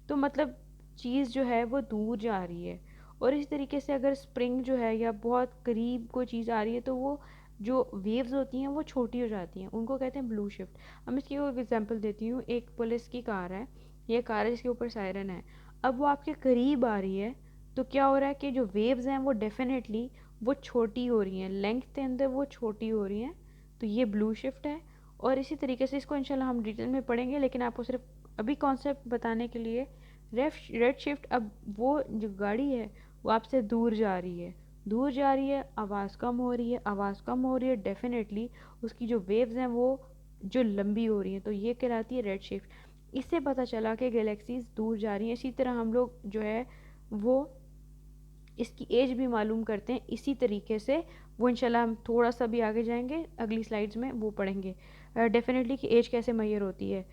तो मतलब चीज़ जो है वो दूर जा रही है। और इस तरीके से अगर स्प्रिंग जो है या बहुत करीब कोई चीज़ आ रही है, तो वो जो वेव्स होती हैं वो छोटी हो जाती हैं, उनको कहते हैं ब्लू शिफ्ट। अब इसकी एक एग्जांपल देती हूँ। एक पुलिस की कार है, ये कार है जिसके ऊपर सायरन है। अब वो आपके करीब आ रही है, तो क्या हो रहा है कि जो वेव्स हैं वो डेफिनेटली वो छोटी हो रही हैं, लेंथ के अंदर वो छोटी हो रही हैं, तो ये ब्लू शिफ्ट है। और इसी तरीके से इसको इंशाल्लाह हम डिटेल में पढ़ेंगे, लेकिन आपको सिर्फ अभी कॉन्सेप्ट बताने के लिए, रेड शिफ्ट, अब वो जो गाड़ी है वो आपसे दूर जा रही है, दूर जा रही है, आवाज़ कम हो रही है, आवाज़ कम हो रही है, डेफिनेटली उसकी जो वेव्स हैं वो जो लंबी हो रही हैं, तो ये कहलाती है रेड शिफ्ट। इससे पता चला कि गैलेक्सीज दूर जा रही हैं। इसी तरह हम लोग जो है वो इसकी एज भी मालूम करते हैं इसी तरीके से। वो इंशाल्लाह हम थोड़ा सा भी आगे जाएंगे, अगली स्लाइड्स में वो पढ़ेंगे डेफिनेटली कि एज कैसे मैयर होती है।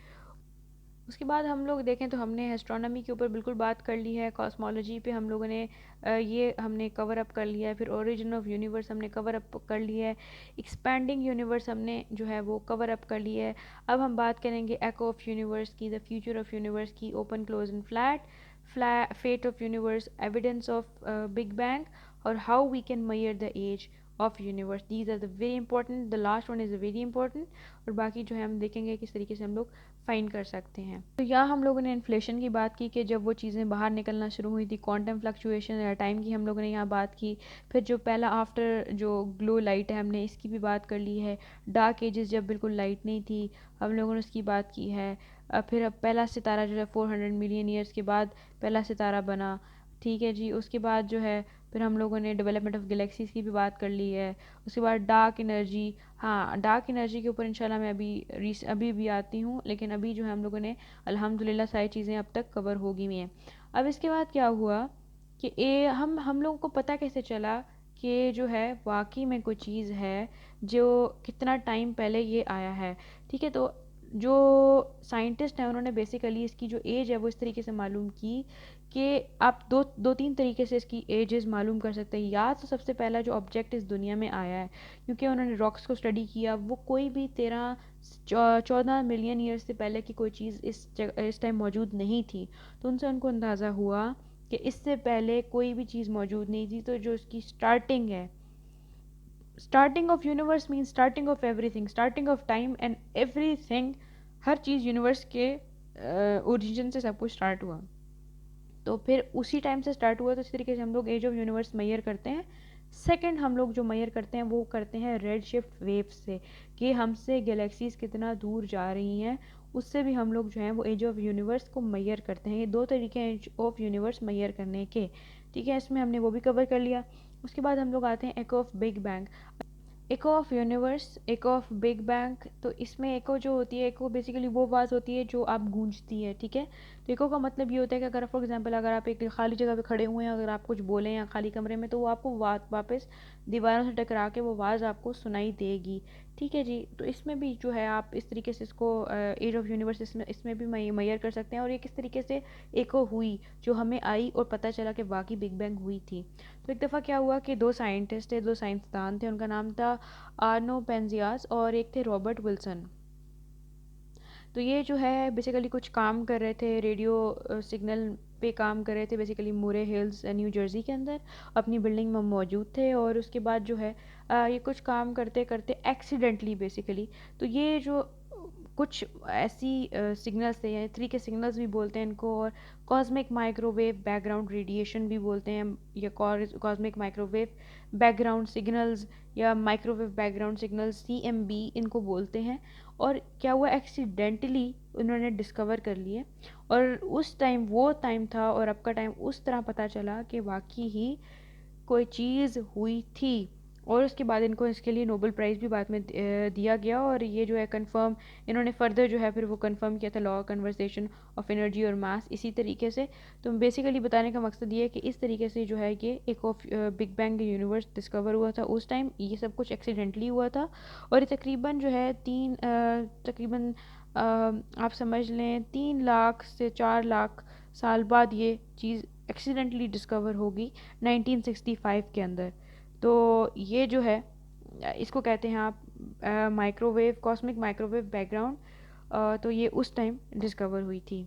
उसके बाद हम लोग देखें तो हमने एस्ट्रोनॉमी के ऊपर बिल्कुल बात कर ली है, कॉस्मोलॉजी पे हम लोगों ने ये हमने कवर अप कर लिया है, फिर ओरिजिन ऑफ यूनिवर्स हमने कवर अप कर लिया है, एक्सपैंडिंग यूनिवर्स हमने जो है वो कवर अप कर लिया है। अब हम बात करेंगे एको ऑफ यूनिवर्स की, द फ्यूचर ऑफ यूनिवर्स की, open close and fate of universe, evidence of big bang, और how we can measure the age of universe. These are the very important, the last one is very important. और बाकी जो है हम देखेंगे किस तरीके से हम लोग फाइन कर सकते हैं। तो यहाँ हम लोगों ने इन्फ्लेशन की बात की कि जब वो चीज़ें बाहर निकलना शुरू हुई थी, क्वांटम फ्लक्चुएशन या टाइम की हम लोगों ने यहाँ बात की। फिर जो पहला आफ्टर जो ग्लो लाइट है, हमने इसकी भी बात कर ली है। डार्क एजेस जब बिल्कुल लाइट नहीं थी, हम लोगों ने उसकी बात की है। फिर अब पहला सितारा जो है 400 मिलियन ईयर्स के बाद पहला सितारा बना, ठीक है जी। उसके बाद जो है फिर हम लोगों ने डेवलपमेंट ऑफ गैलेक्सीज़ की भी बात कर ली है। उसके बाद डार्क एनर्जी, हाँ डार्क एनर्जी के ऊपर इंशाल्लाह मैं अभी भी आती हूँ, लेकिन अभी जो है हम लोगों ने अल्हम्दुलिल्लाह सारी चीज़ें अब तक कवर हो गई हैं। अब इसके बाद क्या हुआ कि हम लोगों को पता कैसे चला कि जो है वाकई में कोई चीज़ है जो कितना टाइम पहले ये आया है, ठीक है। तो जो साइंटिस्ट हैं उन्होंने बेसिकली इसकी जो एज है वो इस तरीके से मालूम की कि आप दो तीन तरीके से इसकी एजेस मालूम कर सकते हैं। या तो सबसे पहला जो ऑब्जेक्ट इस दुनिया में आया है, क्योंकि उन्होंने रॉक्स को स्टडी किया, वो कोई भी 14 मिलियन ईयर्स से पहले की कोई चीज़ इस टाइम मौजूद नहीं थी। तो उनसे उनको अंदाज़ा हुआ कि इससे पहले कोई भी चीज़ मौजूद नहीं थी। तो जो इसकी स्टार्टिंग है, starting of universe mean starting of everything, starting of time and everything, her cheese universe के ओरिजिन से सब कुछ स्टार्ट हुआ। तो फिर उसी टाइम से स्टार्ट हुआ। तो इस तरीके से हम लोग एज ऑफ यूनिवर्स मैयर करते हैं। सेकंड हम लोग जो मैयर करते हैं वो करते हैं रेड शिफ्ट वेव से, कि हमसे गैलेक्सीज कितना दूर जा रही हैं, उससे भी हम लोग जो हैं वो एज ऑफ यूनिवर्स को मैयर करते हैं। ये दो तरीके हैं एज ऑफ यूनिवर्स मैयर करने के, ठीक है। इसमें हमने वो भी कवर कर लिया। उसके बाद हम लोग आते हैं echo of big bang. Echo of universe, echo of big bang. तो इसमें एको जो होती है, एको बेसिकली वो आवाज़ होती है जो आप गूंजती है, ठीक है। तो एको का मतलब ये होता है कि अगर फॉर एग्जांपल अगर आप एक खाली जगह पे खड़े हुए हैं, अगर आप कुछ बोलें या खाली कमरे में, तो वो आपको वापस दीवारों से टकरा के वो आवाज़ आपको सुनाई देगी, ठीक है जी। तो इसमें भी जो है आप इस तरीके से इसको एज ऑफ यूनिवर्स इसमें भी मैयर कर सकते हैं। और ये किस तरीके से एको हुई, जो हमें आई और पता चला कि वाकई बिग बैंग हुई थी। तो एक दफ़ा क्या हुआ कि दो साइंटिस्ट थे, दो साइंसदान थे, उनका नाम था आर्नो पेंजियास और एक थे रॉबर्ट विल्सन। तो ये जो है बेसिकली कुछ काम कर रहे थे, रेडियो सिग्नल पे काम कर रहे थे, बेसिकली मुरे हिल्स न्यू जर्सी के अंदर अपनी बिल्डिंग में मौजूद थे। और उसके बाद जो है ये कुछ काम करते करते एक्सीडेंटली बेसिकली, तो ये जो कुछ ऐसी सिग्नल्स थे, या थ्री के सिग्नल्स भी बोलते हैं इनको, और कॉस्मिक माइक्रोवेव बैकग्राउंड रेडिएशन भी बोलते हैं, या कॉस्मिक माइक्रोवेव बैकग्राउंड सिग्नल्स या माइक्रोवेव बैकग्राउंड सिग्नल्स CMB इनको बोलते हैं। और क्या हुआ, एक्सीडेंटली उन्होंने डिस्कवर कर लिए। और उस टाइम वो टाइम था और अब का टाइम उस तरह पता चला कि वाकई ही कोई चीज़ हुई थी। और उसके बाद इनको इसके लिए नोबेल प्राइज़ भी बाद में दिया गया। और ये जो है कंफर्म इन्होंने फर्दर जो है फिर वो कंफर्म किया था लॉ कन्वर्सेशन ऑफ एनर्जी और मास इसी तरीके से। तो बेसिकली बताने का मकसद ये है कि इस तरीके से जो है कि एक of big bang universe discover हुआ था उस टाइम, ये सब कुछ एक्सीडेंटली हुआ था। और ये तकरीबन जो है तकरीबन आप समझ लें 3 लाख से 4 लाख साल बाद ये चीज़ एक्सीडेंटली डिस्कवर होगी 1965 के अंदर। तो ये जो है इसको कहते हैं आप माइक्रोवेव, कॉस्मिक माइक्रोवेव बैकग्राउंड। तो ये उस टाइम डिस्कवर हुई थी।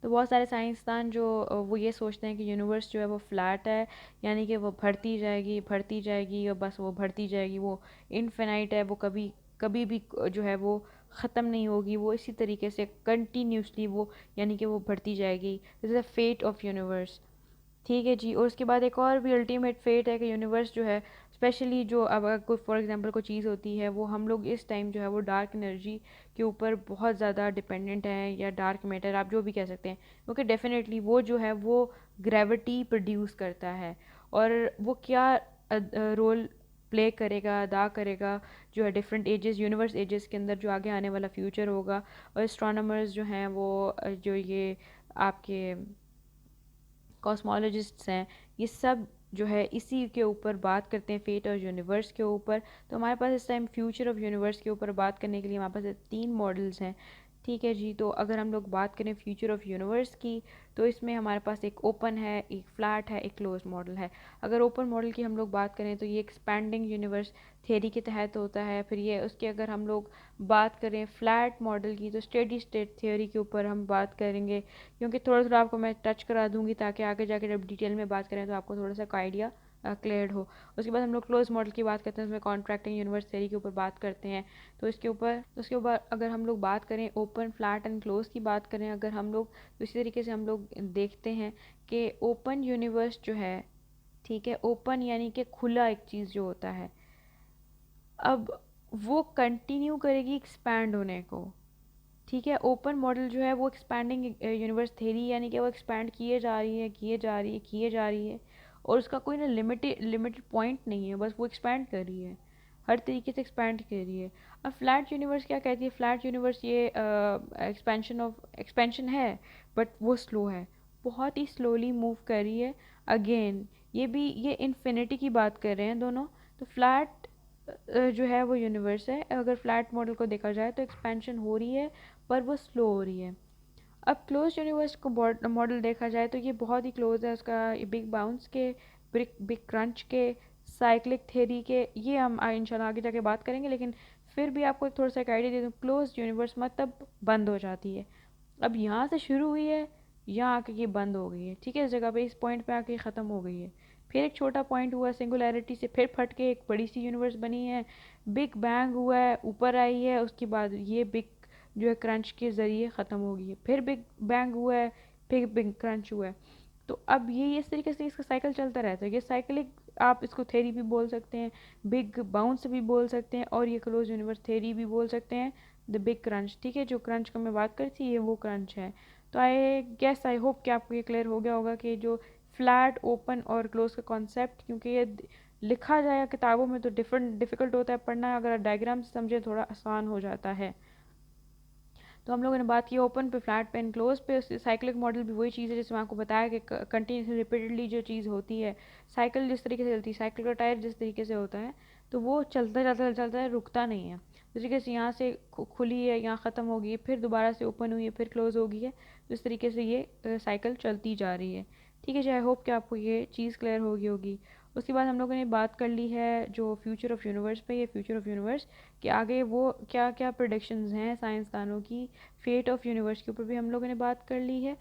तो बहुत सारे साइंसदान जो वो ये सोचते हैं कि यूनिवर्स जो है वो फ्लैट है, यानी कि वो बढ़ती जाएगी और बस वो बढ़ती जाएगी, वो इनफिनाइट है, वो कभी कभी भी जो है वो ख़त्म नहीं होगी, वो इसी तरीके से कंटिन्यूसली वो यानी कि वो बढ़ती जाएगी। This is the fate of universe, ठीक है जी। और उसके बाद एक और भी अल्टीमेट फेट है कि यूनिवर्स जो है स्पेशली जो अब अगर कोई फॉर एग्जांपल कोई चीज़ होती है, वो हम लोग इस टाइम जो है वो डार्क एनर्जी के ऊपर बहुत ज़्यादा डिपेंडेंट हैं, या डार्क मैटर आप जो भी कह सकते हैं, क्योंकि डेफिनेटली वो जो है वो ग्रेविटी प्रोड्यूस करता है। और वो क्या रोल प्ले करेगा, अदा करेगा, जो है डिफरेंट एजेस, यूनिवर्स एजेस के अंदर जो आगे आने वाला फ्यूचर होगा। और एस्ट्रोनॉमर्स जो हैं वो जो ये आपके कॉस्मोलॉजिस्ट्स हैं, ये सब जो है इसी के ऊपर बात करते हैं, फेट और यूनिवर्स के ऊपर। तो हमारे पास इस टाइम फ्यूचर ऑफ यूनिवर्स के ऊपर बात करने के लिए हमारे पास 3 मॉडल्स हैं, ठीक है जी। तो अगर हम लोग बात करें फ्यूचर ऑफ यूनिवर्स की, तो इसमें हमारे पास एक ओपन है, एक फ्लैट है, एक क्लोज मॉडल है। अगर ओपन मॉडल की हम लोग बात करें तो ये एक्सपैंडिंग यूनिवर्स थ्योरी के तहत होता है। फिर ये उसके अगर हम लोग बात करें फ्लैट मॉडल की, तो स्टेडी स्टेट थ्योरी के ऊपर हम बात करेंगे, क्योंकि थोड़ा थोड़ा आपको मैं टच करा दूंगी ताकि आगे जाके जब डिटेल में बात करें तो आपको थोड़ा सा आइडिया क्लियर हो। उसके बाद हम लोग क्लोज मॉडल की बात करते हैं, उसमें कॉन्ट्रैक्टिंग यूनिवर्स थ्योरी के ऊपर बात करते हैं। तो उसके ऊपर अगर हम लोग बात करें ओपन, फ्लैट एंड क्लोज की बात करें अगर हम लोग, तो इसी तरीके से हम लोग देखते हैं कि ओपन यूनिवर्स जो है, ठीक है, ओपन यानी कि खुला एक चीज़ जो होता है, अब वो कंटिन्यू करेगी एक्सपैंड होने को, ठीक है। ओपन मॉडल जो है वो एक्सपैंडिंग यूनिवर्स थ्योरी, यानी कि वो एक्सपैंड किए जा रही है, किए जा रही है, किए जा रही है, और उसका कोई ना लिमिटेड पॉइंट नहीं है, बस वो एक्सपैंड कर रही है, हर तरीके से एक्सपैंड कर रही है। अब फ्लैट यूनिवर्स क्या कहती है? फ्लैट यूनिवर्स ये एक्सपेंशन है, बट वो स्लो है, बहुत ही स्लोली मूव कर रही है। अगेन ये इन्फिनिटी की बात कर रहे हैं दोनों। तो फ्लैट जो है वो यूनिवर्स है, अगर फ्लैट मॉडल को देखा जाए तो एक्सपेंशन हो रही है, पर वो स्लो हो रही है। अब क्लोज यूनिवर्स को मॉडल देखा जाए तो ये बहुत ही क्लोज है उसका बिग बाउंस के, बिग क्रंच के, साइक्लिक थ्योरी के। ये हम इंशाल्लाह आगे जाके बात करेंगे, लेकिन फिर भी आपको थोड़ा सा एक आइडिया दे दूँ। क्लोज यूनिवर्स मतलब बंद हो जाती है। अब यहाँ से शुरू हुई है, यहाँ आके ये बंद हो गई है, ठीक है, इस जगह पे इस पॉइंट पे आके ख़त्म हो गई है। फिर एक छोटा पॉइंट हुआ सिंगुलैरिटी से, फिर फट के एक बड़ी सी यूनिवर्स बनी है, बिग बैंग हुआ है, ऊपर आई है, उसके बाद ये बिग जो है क्रंच के ज़रिए ख़त्म हो गई है, फिर बिग बैंग हुआ है, फिर बिग क्रंच हुआ है। तो अब ये इस तरीके से इसका साइकिल चलता रहता है। ये साइकिलिक, आप इसको थेरी भी बोल सकते हैं, बिग बाउंस भी बोल सकते हैं, और ये क्लोज यूनिवर्स थेरी भी बोल सकते हैं, द बिग क्रंच। ठीक है, जो क्रंच का मैं बात करी थी ये वो क्रंच है। तो आई होप कि आपको ये क्लियर हो गया होगा कि जो फ्लैट, ओपन और क्लोज का कॉन्सेप्ट, क्योंकि ये लिखा जाए किताबों में तो डिफ़िकल्ट होता है पढ़ना, अगर डायग्राम से समझे थोड़ा आसान हो जाता है। तो हम लोगों ने बात की ओपन पे, फ्लैट पे, क्लोज पे। साइक्लिक मॉडल भी वही चीज़ है जिसमें आपको बताया कि कंटिन्यूसली रिपीटेडली जो चीज़ होती है, साइकिल जिस तरीके से चलती है, साइकिल का टायर जिस तरीके से होता है, तो वो चलता है, रुकता नहीं है। जिस तरीके से यहाँ से खुली है, यहाँ ख़त्म हो गई है, फिर दोबारा से ओपन हुई है, फिर क्लोज हो गई है, तो इस तरीके से ये साइकिल चलती जा रही है। ठीक है जी, आई होप कि आपको ये चीज़ क्लियर हो गई होगी। उसके बाद हम लोगों ने बात कर ली है जो फ्यूचर ऑफ यूनिवर्स पे। ये फ्यूचर ऑफ यूनिवर्स कि आगे वो क्या क्या प्रोडिक्शंस हैं साइंसदानों की, फेट ऑफ यूनिवर्स के ऊपर भी हम लोगों ने बात कर ली है।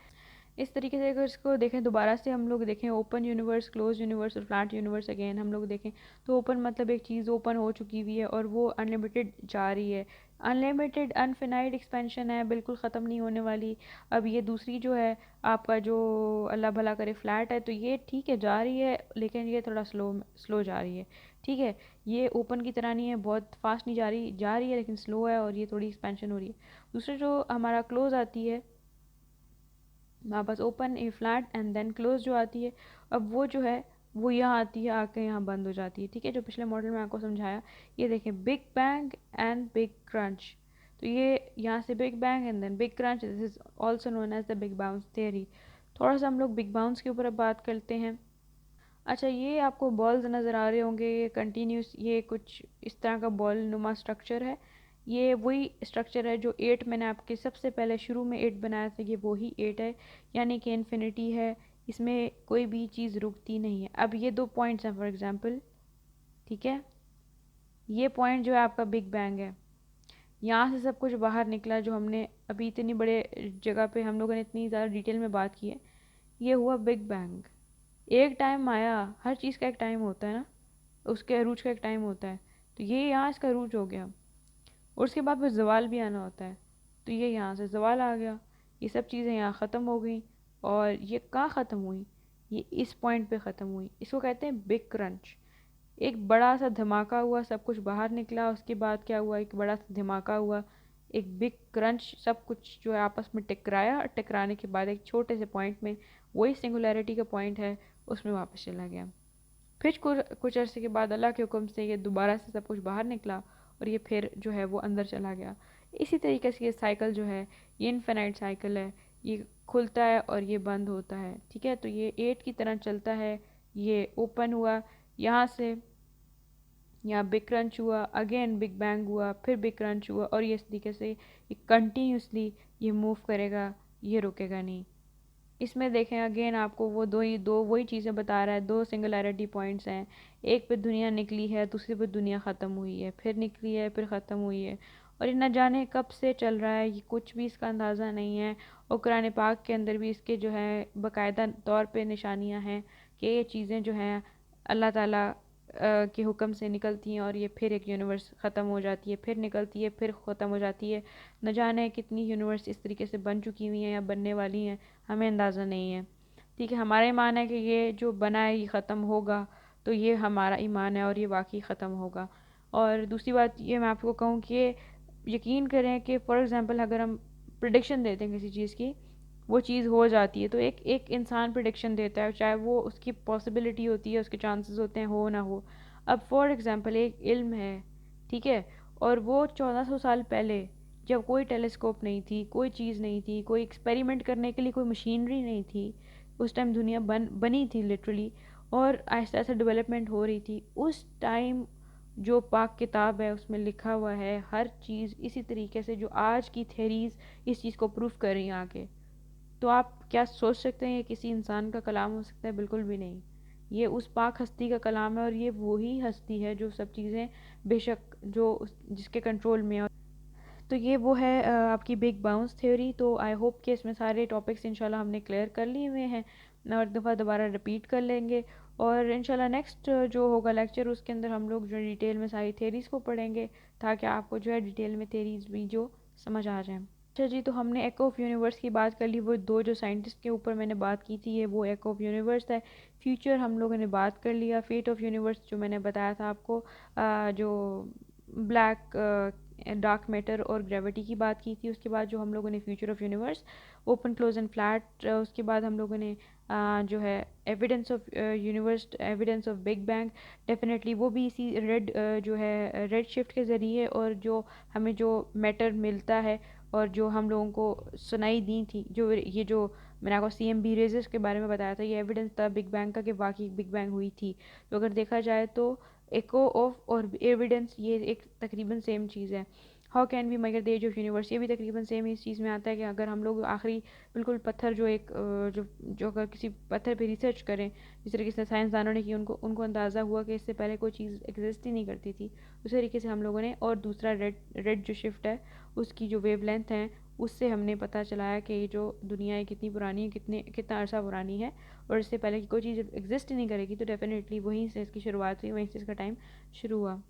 इस तरीके से अगर इसको देखें, दोबारा से हम लोग देखें ओपन यूनिवर्स, क्लोज यूनिवर्स और फ्लैट यूनिवर्स, अगेन हम लोग देखें तो ओपन मतलब एक चीज़ ओपन हो चुकी हुई है और वो अनलिमिटेड जा रही है, अनलिमिटेड अनफिनाइट एक्सपेंशन है, बिल्कुल ख़त्म नहीं होने वाली। अब ये दूसरी जो है आपका, जो अल्लाह भला करे फ्लैट है, तो ये ठीक है जा रही है, लेकिन ये थोड़ा स्लो स्लो जा रही है। ठीक है, ये ओपन की तरह नहीं है, बहुत फास्ट नहीं जा रही है, लेकिन स्लो है, और ये थोड़ी एक्सपेंशन हो रही है। दूसरा जो हमारा क्लोज आती है, वापस open a flat and then close जो आती है, अब वो जो है वो यहाँ आती है, आके यहाँ बंद हो जाती है। ठीक है, जो पिछले मॉडल में आपको समझाया, ये देखें big bang and big crunch. तो ये यहाँ से big bang and then big crunch, this is also known as the big bounce theory. थोड़ा सा हम लोग बिग बाउंस के ऊपर अब बात करते हैं। अच्छा, ये आपको बॉल्स नज़र आ रहे होंगे, ये कंटिन्यूस, ये कुछ इस तरह का बॉल नुमा स्ट्रक्चर है। ये वही स्ट्रक्चर है जो एट मैंने आपके सबसे पहले शुरू में एट बनाया था, ये वही एट है, यानी कि इन्फिनिटी है, इसमें कोई भी चीज़ रुकती नहीं है। अब ये दो पॉइंट्स हैं फॉर एग्जांपल, ठीक है, ये पॉइंट जो है आपका बिग बैंग है, यहाँ से सब कुछ बाहर निकला, जो हमने अभी इतनी बड़े जगह पे हम लोगों ने इतनी ज़्यादा डिटेल में बात की है, ये हुआ बिग बैंग। एक टाइम आया, हर चीज़ का एक टाइम होता है ना, उसके अरूज का एक टाइम होता है, तो ये यहाँ इसका अरूज हो गया, और उसके बाद फिर ज़वाल भी आना होता है, तो ये यहाँ से ज़वाल आ गया, ये सब चीज़ें यहाँ ख़त्म हो गई। और ये कहाँ ख़त्म हुई? ये इस पॉइंट पे ख़त्म हुई, इसको कहते हैं बिग क्रंच। एक बड़ा सा धमाका हुआ, सब कुछ बाहर निकला, उसके बाद क्या हुआ, एक बड़ा सा धमाका हुआ, एक बिग क्रंच, सब कुछ जो है आपस में टकराया, टकराने के बाद एक छोटे से पॉइंट में, वही सिंगुलैरिटी का पॉइंट है, उसमें वापस चला गया। फिर कुछ अरसे के बाद अल्लाह के हुक्म से ये दोबारा से सब कुछ बाहर निकला, और ये फिर जो है वो अंदर चला गया। इसी तरीके से ये साइकिल जो है, ये इनफिनाइट साइकिल है, ये खुलता है और ये बंद होता है। ठीक है, तो ये एट की तरह चलता है। ये ओपन हुआ, यहाँ से यहाँ बिग क्रंच हुआ, अगेन बिग बैंग हुआ, फिर बिग क्रंच हुआ, और ये इस तरीके से ये कंटिन्यूसली ये मूव करेगा, ये रुकेगा नहीं। इसमें देखें अगेन आपको वो दो वही चीज़ें बता रहा है, दो सिंगुलैरिटी पॉइंट्स हैं, एक पे दुनिया निकली है, दूसरे पे दुनिया ख़त्म हुई है, फिर निकली है, फिर ख़त्म हुई है, और ये न जाने कब से चल रहा है, ये कुछ भी इसका अंदाज़ा नहीं है। और कुरान पाक के अंदर भी इसके जो है बाकायदा तौर पे निशानियाँ हैं कि ये चीज़ें जो हैं अल्लाह ताला के हुक्म से निकलती हैं, और ये फिर एक यूनिवर्स ख़त्म हो जाती है, फिर निकलती है, फिर ख़त्म हो जाती है। न जाने कितनी यूनिवर्स इस तरीके से बन चुकी हुई हैं या बनने वाली हैं, हमें अंदाज़ा नहीं है। ठीक है, हमारा ईमान है कि ये जो बना है ये ख़त्म होगा, तो ये हमारा ईमान है और ये वाकई ख़त्म होगा। और दूसरी बात ये मैं आपको कहूँ कि यकीन करें कि फ़ॉर एग्ज़ाम्पल अगर हम प्रिडिक्शन देते हैं किसी चीज़ की, वो चीज़ हो जाती है। तो एक एक इंसान प्रिडिक्शन देता है, चाहे वो उसकी पॉसिबिलिटी होती है, उसके चांसेस होते हैं हो ना हो। अब फॉर एग्जांपल एक इल्म है, ठीक है, और वो 1400 साल पहले, जब कोई टेलीस्कोप नहीं थी, कोई चीज़ नहीं थी, कोई एक्सपेरिमेंट करने के लिए कोई मशीनरी नहीं थी, उस टाइम दुनिया बनी थी लिटरली, और आहिस्ता आहिस्ता डेवलपमेंट हो रही थी। उस टाइम जो पाक किताब है उसमें लिखा हुआ है हर चीज़ इसी तरीके से जो आज की थेरीज इस चीज़ को प्रूफ कर रही हैं आगे। तो आप क्या सोच सकते हैं ये किसी इंसान का कलाम हो सकता है? बिल्कुल भी नहीं। ये उस पाक हस्ती का कलाम है, और ये वही हस्ती है जो सब चीज़ें बेशक जिसके कंट्रोल में है। तो ये वो है आपकी बिग बाउंस थ्योरी। तो आई होप कि इसमें सारे टॉपिक्स इंशाल्लाह हमने क्लियर कर लिए हुए हैं, और दफ़ा दोबारा रिपीट कर लेंगे। और इंशाल्लाह नेक्स्ट जो होगा लेक्चर उसके अंदर हम लोग जो डिटेल में सारी थेरीज़ को पढ़ेंगे, ताकि आपको जो है डिटेल में थेरीज़ भी जो समझ आ जाए। अच्छा जी, तो हमने एको ऑफ यूनिवर्स की बात कर ली। वो दो जो साइंटिस्ट के ऊपर मैंने बात की थी, ये वो एको ऑफ यूनिवर्स है। फ्यूचर हम लोगों ने बात कर लिया। फेट ऑफ यूनिवर्स जो मैंने बताया था आपको, जो ब्लैक डार्क मैटर और ग्रेविटी की बात की थी। उसके बाद जो हम लोगों ने future of universe, open close and flat, उसके बाद हम लोगों ने जो है evidence of universe, evidence of big bang, definitely वो भी इसी रेड जो है रेड शिफ्ट के ज़रिए, और जो हमें जो मैटर मिलता है और जो हम लोगों को सुनाई दी थी, जो ये जो मैंने आपको CMB रेजेस के बारे में बताया था, ये एविडेंस था बिग बैंग का कि वाकई बिग बैंग हुई थी। तो अगर देखा जाए तो एको ऑफ और एविडेंस ये एक तकरीबन सेम चीज़ है। How can we measure the age of universe, ये भी तकरीबन सेम इस चीज़ में आता है कि अगर हम लोग आखिरी बिल्कुल पत्थर जो एक जो जो अगर किसी पत्थर पे रिसर्च करें, जिस तरीके से साइंसदानों ने की, उनको उनको अंदाज़ा हुआ कि इससे पहले कोई चीज़ एग्जिस्ट ही नहीं करती थी, उसी तरीके से हम लोगों ने। और दूसरा रेड रेड जो शिफ्ट है उसकी जो वेवलेंथ है, उससे हमने पता चलाया कि ये जो दुनिया है कितनी पुरानी है, कितना अरसा पुरानी है, और इससे पहले की कोई चीज़ एग्जिस्ट ही नहीं करेगी। तो डेफिनेटली वहीं से इसकी शुरुआत हुई, वहीं से इसका टाइम शुरू हुआ।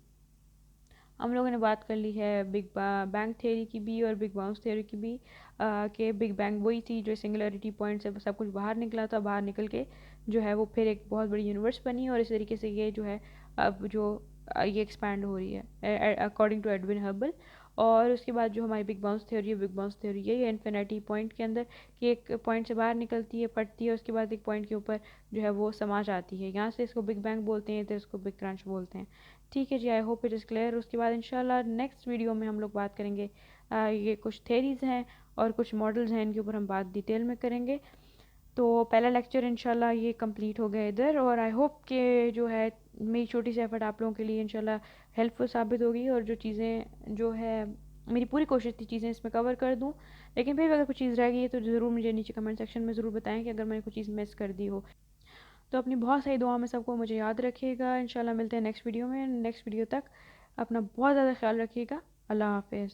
हम लोगों ने बात कर ली है बिग बैंग थ्योरी की भी और बिग बाउंस थ्योरी की भी, कि बिग बैंग वही थी जो सिंगुलरिटी पॉइंट से सब कुछ बाहर निकला था, बाहर निकल के जो है वो फिर एक बहुत बड़ी यूनिवर्स बनी, और इस तरीके से ये जो है अब जो ये एक्सपैंड हो रही है अकॉर्डिंग टू एडविन हर्बल। और उसके बाद जो हमारी बिग बाउंस थ्योरी है, बिग बाउंस थ्योरी ये इन्फिनिटी पॉइंट के अंदर, कि एक पॉइंट से बाहर निकलती है, फटती है, उसके बाद एक पॉइंट के ऊपर जो है वो समा जाती है। यहाँ से इसको बिग बैंग बोलते हैं, इधर इसको बिग क्रंच बोलते हैं। ठीक है जी, I hope it is clear. उसके बाद इंशाल्लाह नेक्स्ट वीडियो में हम लोग बात करेंगे, ये कुछ थेरीज़ हैं और कुछ मॉडल्स हैं, इनके ऊपर हम बात डिटेल में करेंगे। तो पहला लेक्चर इंशाल्लाह ये कंप्लीट हो गया इधर, और आई होप कि जो है मेरी छोटी सी एफर्ट आप लोगों के लिए इंशाल्लाह हेल्पफुल साबित होगी, और जो चीज़ें जो है मेरी पूरी कोशिश थी चीज़ें इसमें कवर कर दूँ। लेकिन फिर भी अगर कुछ चीज़ रह गई है तो ज़रूर मुझे नीचे कमेंट सेक्शन में ज़रूर बताएं कि अगर मैंने कुछ चीज़ मिस कर दी हो। तो अपनी बहुत सारी दुआ में सबको मुझे याद रखिएगा। इंशाल्लाह मिलते हैं नेक्स्ट वीडियो में। नेक्स्ट वीडियो तक अपना बहुत ज़्यादा ख्याल रखिएगा। अल्लाह हाफिज़।